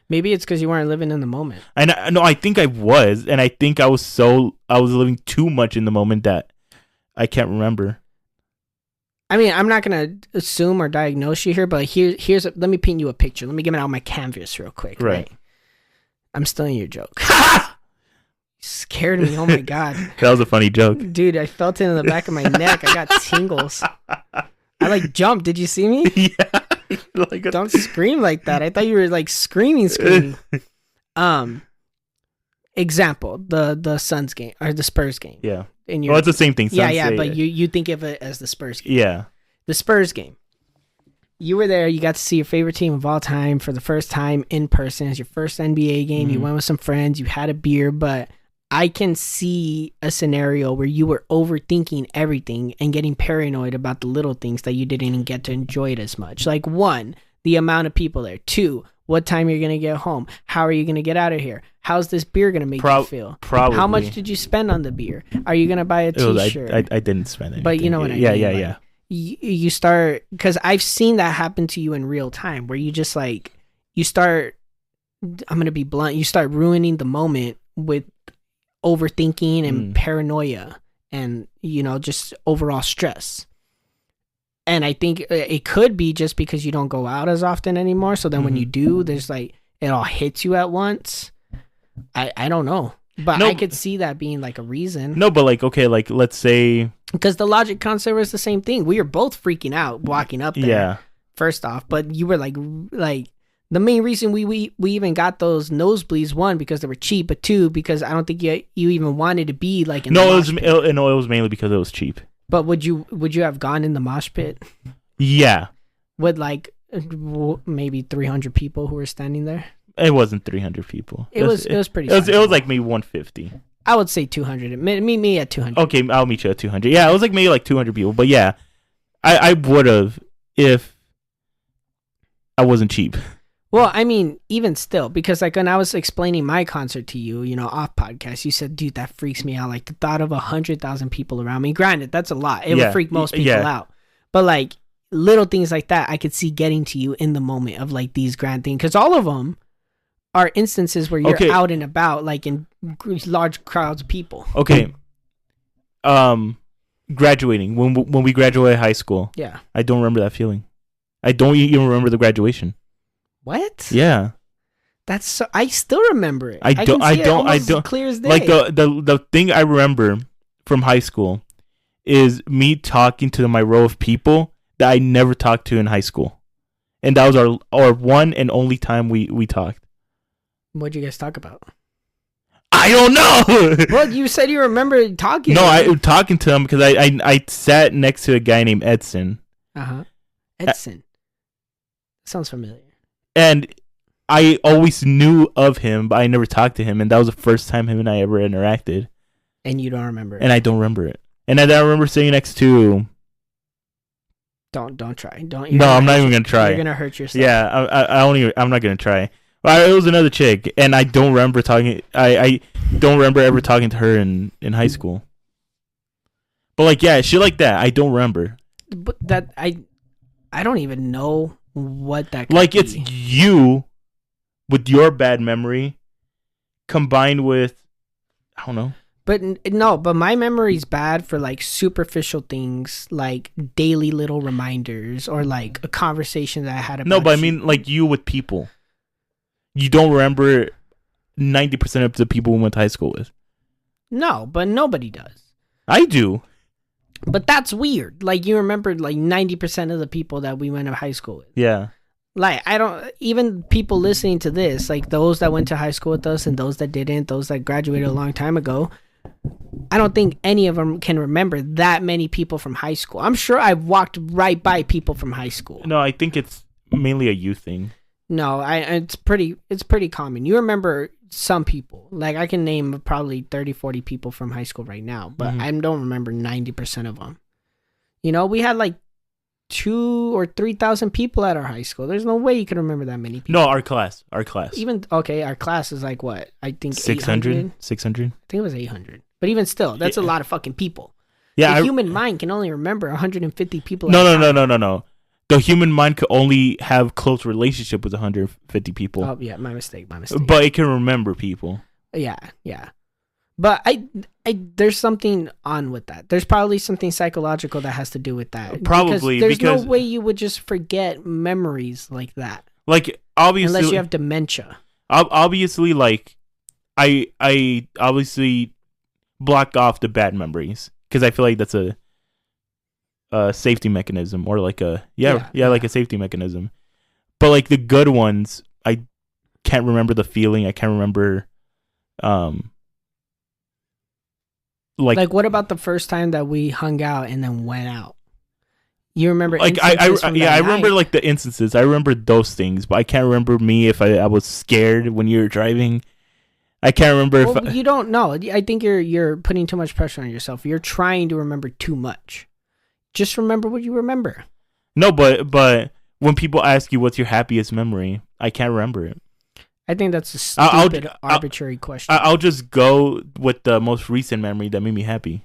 Maybe it's because you weren't living in the moment. And I think I was. And I think I was living too much in the moment that I can't remember. I mean, I'm not going to assume or diagnose you here, but let me paint you a picture. Let me get it out my canvas real quick. Right. I'm stealing your joke. You scared me. Oh my God. That was a funny joke. Dude, I felt it in the back of my neck. I got tingles. I like jumped. Did you see me? Yeah. Don't scream like that. I thought you were like screaming. Example, the Suns game or the Spurs game. Yeah. Well, it's the same thing. Suns, but you think of it as the Spurs game. Yeah. The Spurs game. You were there. You got to see your favorite team of all time for the first time in person. It's your first NBA game. You went with some friends. You had a beer, but I can see a scenario where you were overthinking everything and getting paranoid about the little things that you didn't even get to enjoy it as much. Like 1, the amount of people there. 2, what time you're going to get home. How are you going to get out of here? How's this beer going to make you feel? Probably. How much did you spend on the beer? Are you going to buy a t-shirt? I didn't spend anything. But you know what I mean? Yeah. You start, because I've seen that happen to you in real time, where you just like, you start, I'm going to be blunt, you start ruining the moment with overthinking and paranoia and, just overall stress. And I think it could be just because you don't go out as often anymore. So then when you do, there's like, it all hits you at once. I don't know. But I could see that being like a reason. No, but like, okay, like let's say. Because the Logic concert was the same thing. We were both freaking out walking up there. Yeah. First off, but you were like The main reason we even got those nosebleeds, one, because they were cheap, but two, because I don't think you even wanted to be like in the mosh pit. it was mainly because it was cheap. But would you have gone in the mosh pit Yeah. with like maybe 300 people who were standing there? It wasn't 300 people. It was pretty. It was like maybe 150. I would say 200. Meet me at 200. Okay, I'll meet you at 200. Yeah, it was like maybe like 200 people. But yeah, I would have if I wasn't cheap. Well, I mean, even still, because like when I was explaining my concert to you, off podcast, you said, dude, that freaks me out. Like the thought of 100,000 people around me. Granted, that's a lot. It would freak most people out. But like little things like that, I could see getting to you in the moment of like these grand things. Because all of them are instances where you're out and about, like in large crowds of people. Okay. Graduating. When we graduated high school. Yeah. I don't remember that feeling. I don't even remember the graduation. What? Yeah. That's so, I still remember it. I don't clear as day. Like the thing I remember from high school is me talking to my row of people that I never talked to in high school. And that was our one and only time we talked. What'd you guys talk about? I don't know. Well, you said you remember talking. No, I talking to him because I sat next to a guy named Edson. Edson. Sounds familiar. And I always knew of him, but I never talked to him, and that was the first time him and I ever interacted. And you don't remember it. And I don't remember it. And I remember sitting next to. Don't try. No, I'm not even gonna try. You're gonna hurt yourself. Yeah, I'm not gonna try. It was another chick, and I don't remember talking. I don't remember ever talking to her in high school. But like, yeah, shit like that, I don't remember. But that I don't even know what that could like be. It's you with your bad memory combined with, I don't know. But my memory's bad for like superficial things, like daily little reminders or like a conversation that I had about. No, but I mean like you with people. You don't remember 90% of the people we went to high school with. No, but nobody does. I do. But that's weird. Like you remembered like 90% of the people that we went to high school with. Yeah. Like I don't, even people listening to this, like those that went to high school with us and those that didn't, those that graduated a long time ago, I don't think any of them can remember that many people from high school. I'm sure I've walked right by people from high school. No, I think it's mainly a you thing. No, it's pretty common. You remember some people. Like I can name probably 30, 40 people from high school right now, but I don't remember 90% of them. We had like 2,000 or 3,000 people at our high school. There's no way you could remember that many people. No, our class. Even our class is like what? I think 600. 600. I think it was 800. But even still, that's a lot of fucking people. Yeah, the human mind can only remember 150 people. No. The human mind could only have close relationship with 150 people. Oh yeah, my mistake. But it can remember people. Yeah. But I there's something on with that. There's probably something psychological that has to do with that. Probably because there's no way you would just forget memories like that. Like obviously, unless you have dementia. Obviously, like I obviously block off the bad memories because I feel like that's a safety mechanism or like like a safety mechanism. But like the good ones, I can't remember the feeling. I can't remember. Like what about the first time that we hung out and then went out? You remember? Like I remember like the instances. I remember those things, but I can't remember me if I was scared when you were driving. I can't remember if you don't know. I think you're putting too much pressure on yourself. You're trying to remember too much. Just remember what you remember. No, but when people ask you what's your happiest memory, I can't remember it. I think that's a stupid, arbitrary question. I'll just go with the most recent memory that made me happy.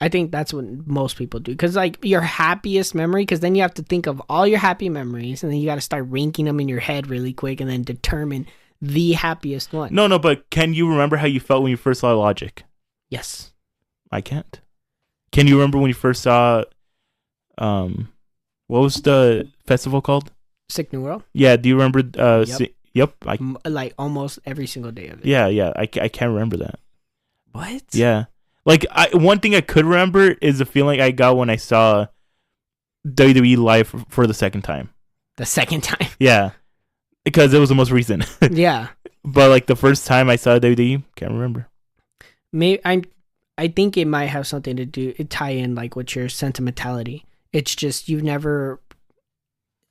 I think that's what most people do. Because, like, your happiest memory, because then you have to think of all your happy memories, and then you got to start ranking them in your head really quick, and then determine the happiest one. No, but can you remember how you felt when you first saw Logic? Yes. I can't. Can you remember when you first saw, what was the festival called? Sick New World? Yeah, do you remember? Yep. Like almost every single day of it. Yeah, I can't remember that. What? Yeah. Like, one thing I could remember is the feeling I got when I saw WWE live for the second time. The second time? Yeah. because it was the most recent. Yeah. But like the first time I saw a DVD, can't remember. Maybe I think it might have something to do tie in like with your sentimentality. It's just you've never,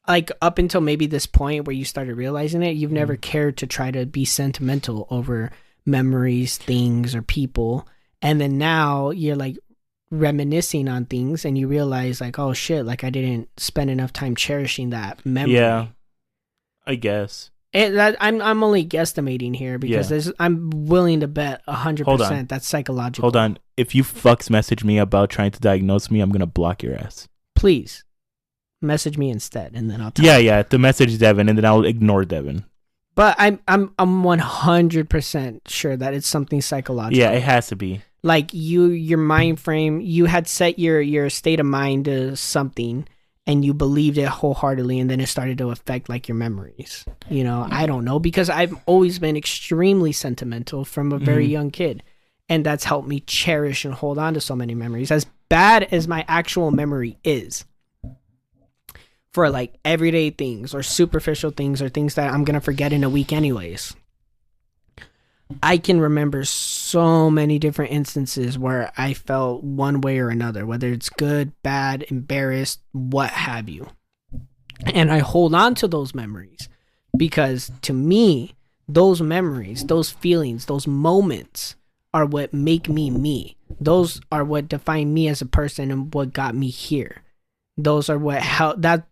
like, up until maybe this point where you started realizing it, you've never cared to try to be sentimental over memories, things, or people. And then now you're like reminiscing on things and you realize like, oh shit, like I didn't spend enough time cherishing that memory. Yeah, I guess. I'm only guesstimating here because I'm willing to bet 100% that's psychological. Hold on. If you fucks message me about trying to diagnose me, I'm gonna block your ass. Please message me instead, and then I'll tell you. Yeah. To message Devin, and then I'll ignore Devin. But I'm 100% sure that it's something psychological. Yeah, it has to be. Like your mind frame, you had set your state of mind to something, and you believed it wholeheartedly, and then it started to affect like your memories. You know, I don't know, because I've always been extremely sentimental from a very young kid, and that's helped me cherish and hold on to so many memories. As bad as my actual memory is for like everyday things or superficial things or things that I'm gonna forget in a week anyways, I can remember so many different instances where I felt one way or another, whether it's good, bad, embarrassed, what have you. And I hold on to those memories because to me, those memories, those feelings, those moments are what make me me. Those are what define me as a person and what got me here. Those are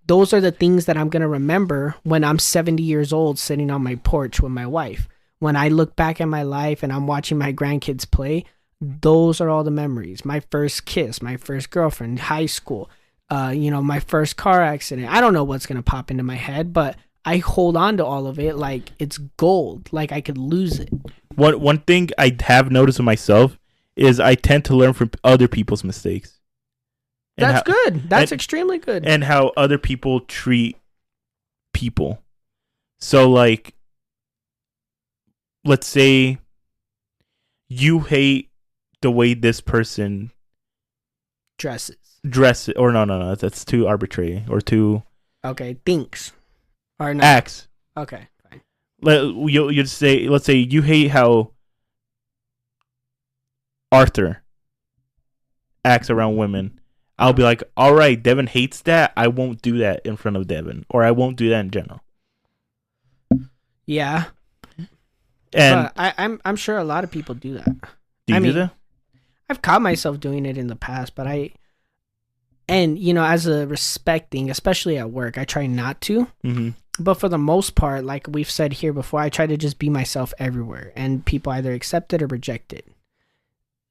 those are the things that I'm going to remember when I'm 70 years old sitting on my porch with my wife. When I look back at my life and I'm watching my grandkids play, those are all the memories. My first kiss, my first girlfriend, high school, my first car accident. I don't know what's going to pop into my head, but I hold on to all of it like it's gold, like I could lose it. One thing I have noticed with myself is I tend to learn from other people's mistakes. That's good. That's extremely good. And how other people treat people. So like, let's say you hate the way this person dresses, or no, that's too arbitrary or too. Okay, thinks or not. Acts. Okay, fine. Let's say you hate how Arthur acts around women. I'll be like, all right, Devin hates that. I won't do that in front of Devin, or I won't do that in general. Yeah. And but I'm sure a lot of people do that. Do you do that? I've caught myself doing it in the past, but as a respecting, especially at work, I try not to. Mm-hmm. But for the most part, like we've said here before, I try to just be myself everywhere, and people either accept it or reject it.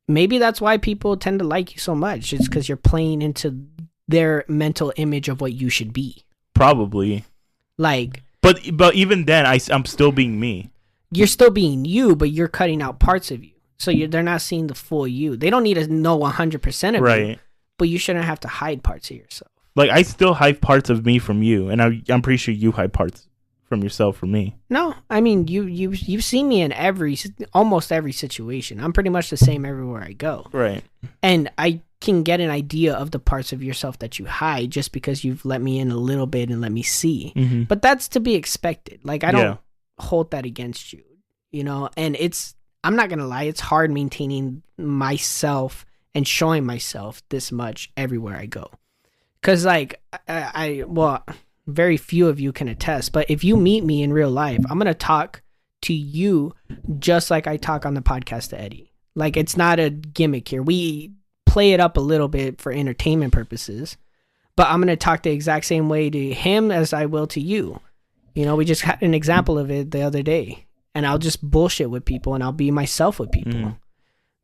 Maybe that's why people tend to like you so much. It's because you're playing into their mental image of what you should be. Probably. Like, but even then, I'm still being me. You're still being you, but you're cutting out parts of you. So they're not seeing the full you. They don't need to know 100% of you, but you shouldn't have to hide parts of yourself. Like, I still hide parts of me from you, and I'm pretty sure you hide parts from yourself from me. No, I mean, you've seen me in almost every situation. I'm pretty much the same everywhere I go. Right. And I can get an idea of the parts of yourself that you hide just because you've let me in a little bit and let me see. Mm-hmm. But that's to be expected. Like, I don't hold that against you, and I'm not going to lie, it's hard maintaining myself and showing myself this much everywhere I go. Because, like, very few of you can attest, but if you meet me in real life, I'm going to talk to you just like I talk on the podcast to Eddie. Like, it's not a gimmick here. We play it up a little bit for entertainment purposes, but I'm going to talk the exact same way to him as I will to you. We just had an example of it the other day, and I'll just bullshit with people and I'll be myself with people.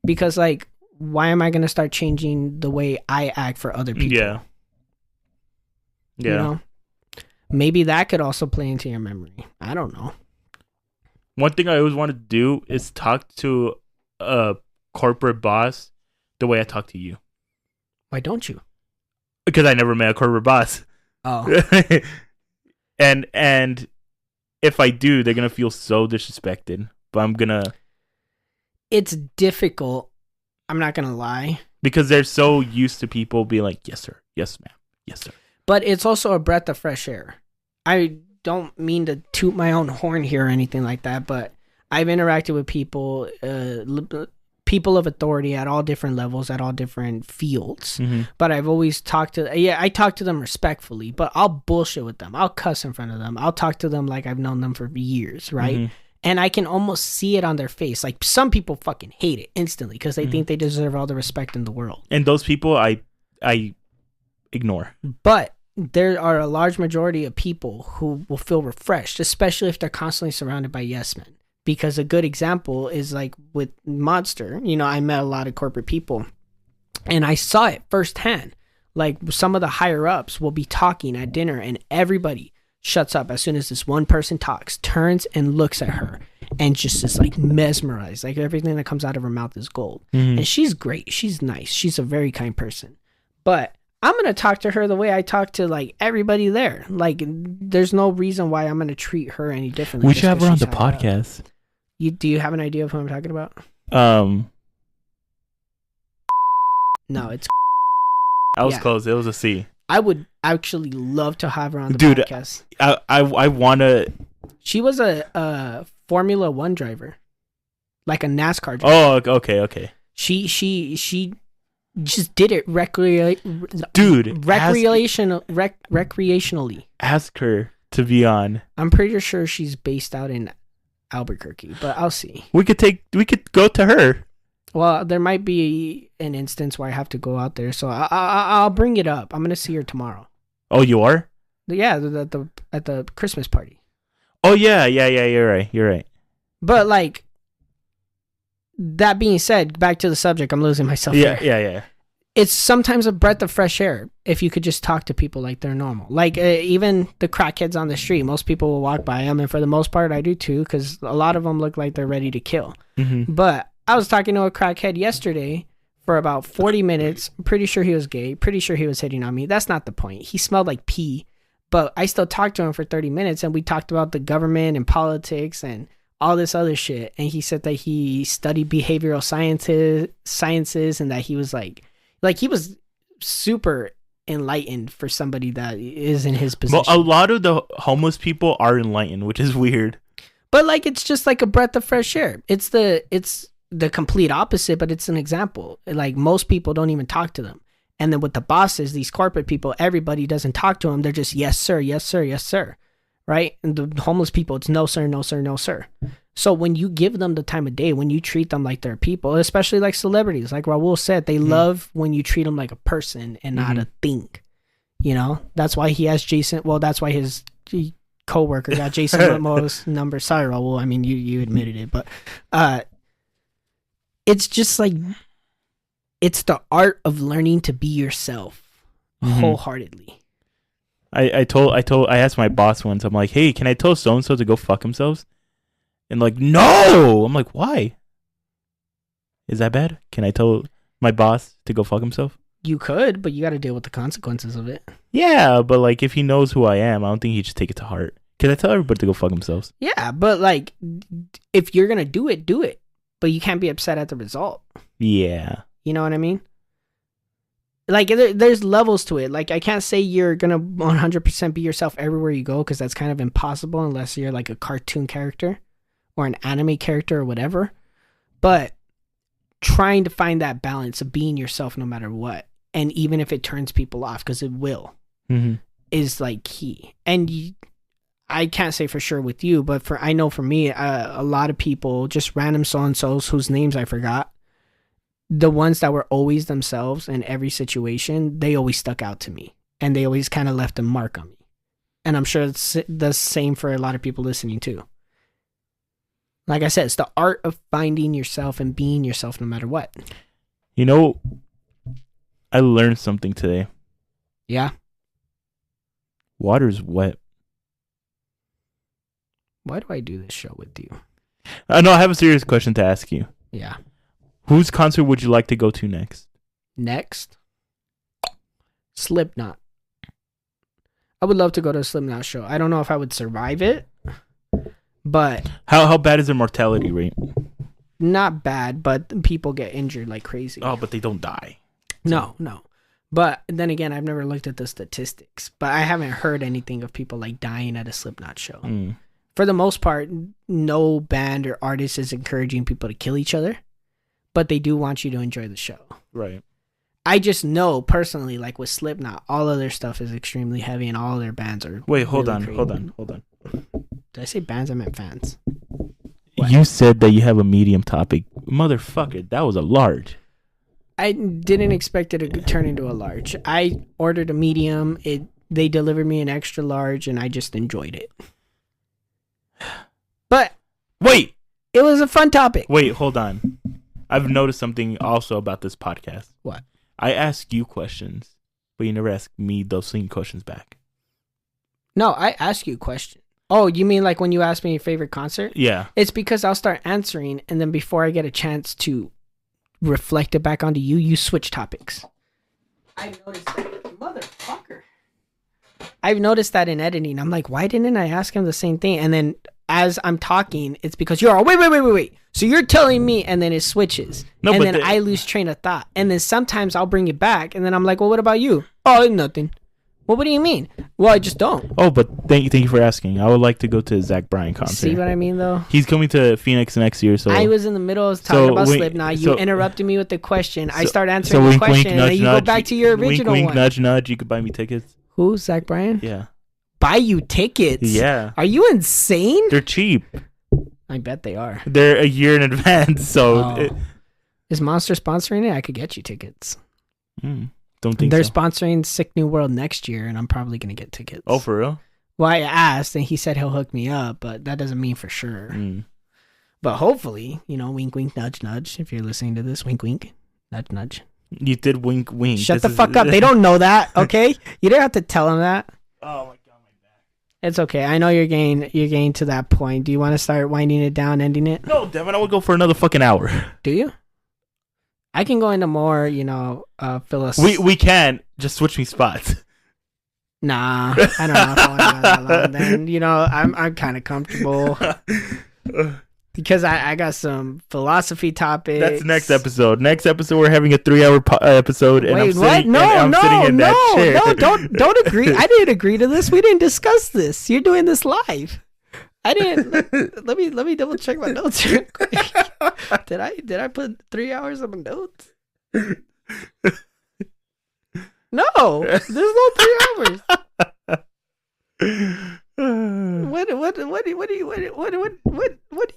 Because, like, why am I going to start changing the way I act for other people? Yeah. Yeah. Maybe that could also play into your memory. I don't know. One thing I always wanted to do is talk to a corporate boss the way I talk to you. Why don't you? Because I never met a corporate boss. Oh. And if I do, they're going to feel so disrespected. But I'm going to... It's difficult. I'm not going to lie. Because they're so used to people being like, yes, sir. Yes, ma'am. Yes, sir. But it's also a breath of fresh air. I don't mean to toot my own horn here or anything like that, but I've interacted with people, people of authority at all different levels, at all different fields. Mm-hmm. But I've always I talk to them respectfully, but I'll bullshit with them. I'll cuss in front of them. I'll talk to them like I've known them for years, right? Mm-hmm. And I can almost see it on their face. Like, some people fucking hate it instantly because they think they deserve all the respect in the world. And those people I ignore. But there are a large majority of people who will feel refreshed, especially if they're constantly surrounded by yes men. Because a good example is like with Monster. You know, I met a lot of corporate people and I saw it firsthand. Like, some of the higher ups will be talking at dinner and everybody shuts up as soon as this one person talks, turns and looks at her and just is like mesmerized. Like, everything that comes out of her mouth is gold. And she's great. She's nice. She's a very kind person. But I'm going to talk to her the way I talk to like everybody there. Like, there's no reason why I'm going to treat her any differently. We should have her on the podcast. Do you have an idea of who I'm talking about? No, it's I was close. It was a C. I would actually love to have her on the podcast. I want to. She was a Formula One driver, like a NASCAR driver. Oh, okay. She just did it recreationally. Ask her to be on. I'm pretty sure she's based out in Albuquerque, but I'll see. We could go to her. Well, there might be an instance where I have to go out there, so I'll bring it up. I'm gonna see her tomorrow. Oh, you are? Yeah, at the Christmas party. Oh yeah. You're right. But like, that being said, back to the subject. I'm losing myself. Yeah. It's sometimes a breath of fresh air if you could just talk to people like they're normal. Like, even the crackheads on the street, most people will walk by them, and for the most part, I do too, because a lot of them look like they're ready to kill. Mm-hmm. But I was talking to a crackhead yesterday for about 40 minutes. I'm pretty sure he was gay. Pretty sure he was hitting on me. That's not the point. He smelled like pee. But I still talked to him for 30 minutes, and we talked about the government and politics and all this other shit. And he said that he studied behavioral sciences and that he was like he was super enlightened for somebody that is in his position. Well, a lot of the homeless people are enlightened, which is weird. But like, it's just like a breath of fresh air. It's the complete opposite, but it's an example. Like, most people don't even talk to them. And then with the bosses, these corporate people, everybody doesn't talk to them. They're just, yes, sir, yes, sir, yes, sir. Right? And the homeless people, it's no, sir, no, sir, no, sir. So when you give them the time of day, when you treat them like they're people, especially like celebrities, like Raul said, they love when you treat them like a person and not a thing. You know? That's why he has Jason. Well, that's why his co-worker got Jason Momoa's number. Sorry, Raul. I mean, you admitted it. But it's just like, it's the art of learning to be yourself wholeheartedly. I asked my boss once, I'm like, hey, can I tell so-and-so to go fuck themselves? And like, no! I'm like, why? Is that bad? Can I tell my boss to go fuck himself? You could, but you got to deal with the consequences of it. Yeah, but like, if he knows who I am, I don't think he'd just take it to heart. Because I tell everybody to go fuck themselves. Yeah, but like, if you're going to do it, do it. But you can't be upset at the result. Yeah. You know what I mean? Like, there's levels to it. Like, I can't say you're going to 100% be yourself everywhere you go, because that's kind of impossible unless you're like a cartoon character or an anime character or whatever. But trying to find that balance of being yourself no matter what, and even if it turns people off, because it will, is like key. And I can't say for sure with you, but I know for me, a lot of people, just random so-and-sos whose names I forgot, the ones that were always themselves in every situation, they always stuck out to me, and they always kind of left a mark on me. And I'm sure it's the same for a lot of people listening too. Like I said, it's the art of finding yourself and being yourself no matter what. You know, I learned something today. Yeah? Water's wet. Why do I do this show with you? No, I have a serious question to ask you. Yeah. Whose concert would you like to go to next? Next? Slipknot. I would love to go to a Slipknot show. I don't know if I would survive it, but... How bad is their mortality rate? Not bad, but people get injured like crazy. Oh, but they don't die. No. But then again, I've never looked at the statistics. But I haven't heard anything of people like dying at a Slipknot show. For the most part, no band or artist is encouraging people to kill each other. But they do want you to enjoy the show. Right. I just know personally, like with Slipknot, all of their stuff is extremely heavy and all of their bands are. Wait, hold really on. Did I say bands? I meant fans. You said that you have a medium topic. Motherfucker, that was a large. I didn't expect it to turn into a large. I ordered a medium. They delivered me an extra large, and I just enjoyed it. But wait, it was a fun topic. Wait, hold on. I've noticed something also about this podcast. What? I ask you questions, but you never ask me those same questions back. No, I ask you a question. Oh, you mean like when you ask me your favorite concert? Yeah. It's because I'll start answering, and then before I get a chance to reflect it back onto you, you switch topics. I've noticed that. Motherfucker. I've noticed that in editing. I'm like, why didn't I ask him the same thing? And then as I'm talking, it's because you're all, wait. So you're telling me, and then it switches. No, and then I lose train of thought. And then sometimes I'll bring it back, and then I'm like, well, what about you? Oh, nothing. Well, what do you mean? Well, I just don't. Oh, but thank you for asking. I would like to go to a Zach Bryan concert. See what I mean, though? He's coming to Phoenix next year, so... I was in the middle of talking about Slipknot. You interrupted me with the question. I start answering the question, and then you go back to your original one. Wink, nudge. You could buy me tickets. Who? Zach Bryan? Yeah. Buy you tickets? Yeah. Are you insane? They're cheap. I bet they are. They're a year in advance, so... Is Monster sponsoring it? I could get you tickets. Don't think they're so. sponsoring Sick New World next year, and I'm probably going to get tickets. Oh, for real? Well, I asked, and he said he'll hook me up, but that doesn't mean for sure. But hopefully, wink, wink, nudge, nudge. If you're listening to this, wink, wink, nudge, nudge. You did wink, wink. Shut the fuck up. They don't know that, okay? You don't have to tell them that. Oh, my God, my back. It's okay. I know you're getting to that point. Do you want to start winding it down, ending it? No, Devin, I would go for another fucking hour. Do you? I can go into more, philosophy. We can. Just switch me spots. Nah, I don't know if I want to go that long. Then, I'm kind of comfortable. Because I got some philosophy topics. That's next episode. Next episode, we're having a 3-hour episode. And Wait, I'm what? sitting, I'm sitting in that chair. No, don't agree. I didn't agree to this. We didn't discuss this. You're doing this live. I didn't. Let me double check my notes real quick. Did I put 3 hours on my notes? No, there's no 3 hours. What are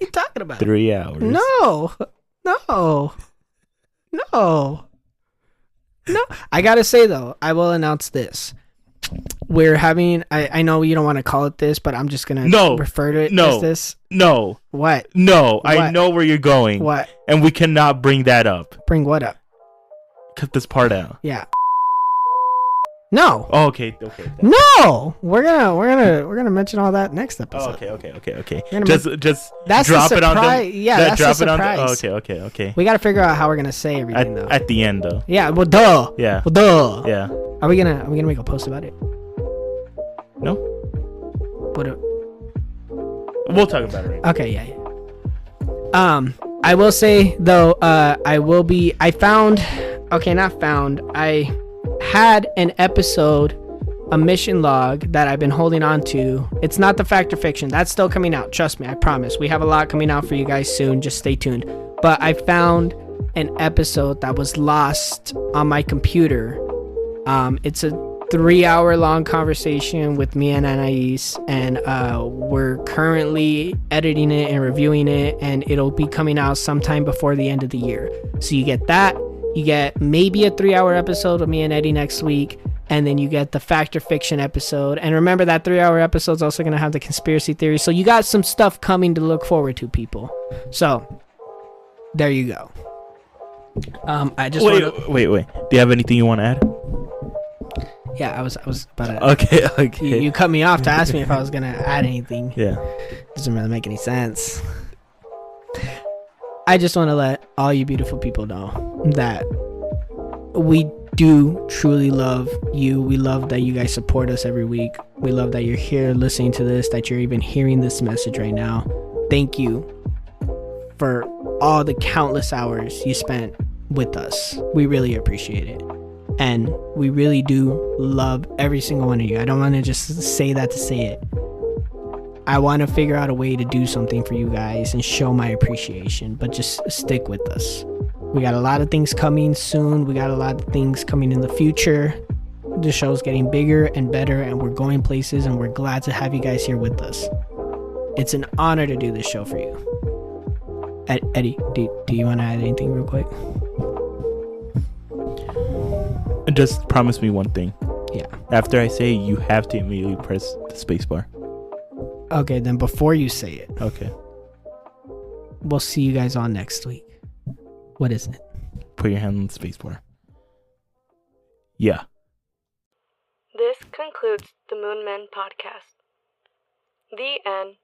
you talking about? 3 hours. No. I gotta say though, I will announce this. We're having. I know you don't want to call it this, but I'm just gonna refer to it as this. No. What? No. What? I know where you're going. What? And we cannot bring that up. Bring what up? Cut this part out. Yeah. No. Oh, okay. No. We're gonna mention all that next episode. Oh, okay. Just that's drop it on them. Yeah, that's a surprise. Okay. We gotta figure out how we're gonna say everything though. At the end though. Yeah. Well, duh. Yeah. Well, duh. Yeah. Are we gonna make a post about it? No. But we'll talk about it right now. Okay. Yeah. I will say though, I had an episode, a mission log that I've been holding on to. It's not the Fact or Fiction. That's still coming out. Trust me, I promise. We have a lot coming out for you guys soon. Just stay tuned. But I found an episode that was lost on my computer. It's a 3-hour long conversation with me and Anais, and we're currently editing it and reviewing it, and it'll be coming out sometime before the end of the year. So you get that. You get maybe a 3-hour episode with me and Eddie next week, and then you get the Fact or Fiction episode. And remember, that 3-hour episode is also going to have the conspiracy theory. So you got some stuff coming to look forward to, people. So there you go. I just wait. Do you have anything you want to add? Yeah, I was about to. Okay. You cut me off to ask me if I was gonna add anything. Yeah. Doesn't really make any sense. I just want to let all you beautiful people know that we do truly love you. We love that you guys support us every week. We love that you're here listening to this, that you're even hearing this message right now. Thank you for all the countless hours you spent with us. We really appreciate it. And we really do love every single one of you. I don't want to just say that to say it. I want to figure out a way to do something for you guys and show my appreciation, but just stick with us. We got a lot of things coming soon. We got a lot of things coming in the future. The show's getting bigger and better, and we're going places, and we're glad to have you guys here with us. It's an honor to do this show for you. Eddie, do you want to add anything real quick? Just promise me one thing. Yeah. After I say it, you have to immediately press the space bar. Okay, then before you say it, Okay. we'll see you guys on next week. What is it? Put your hand on the space bar. Yeah. This concludes the Moon Men podcast. The end.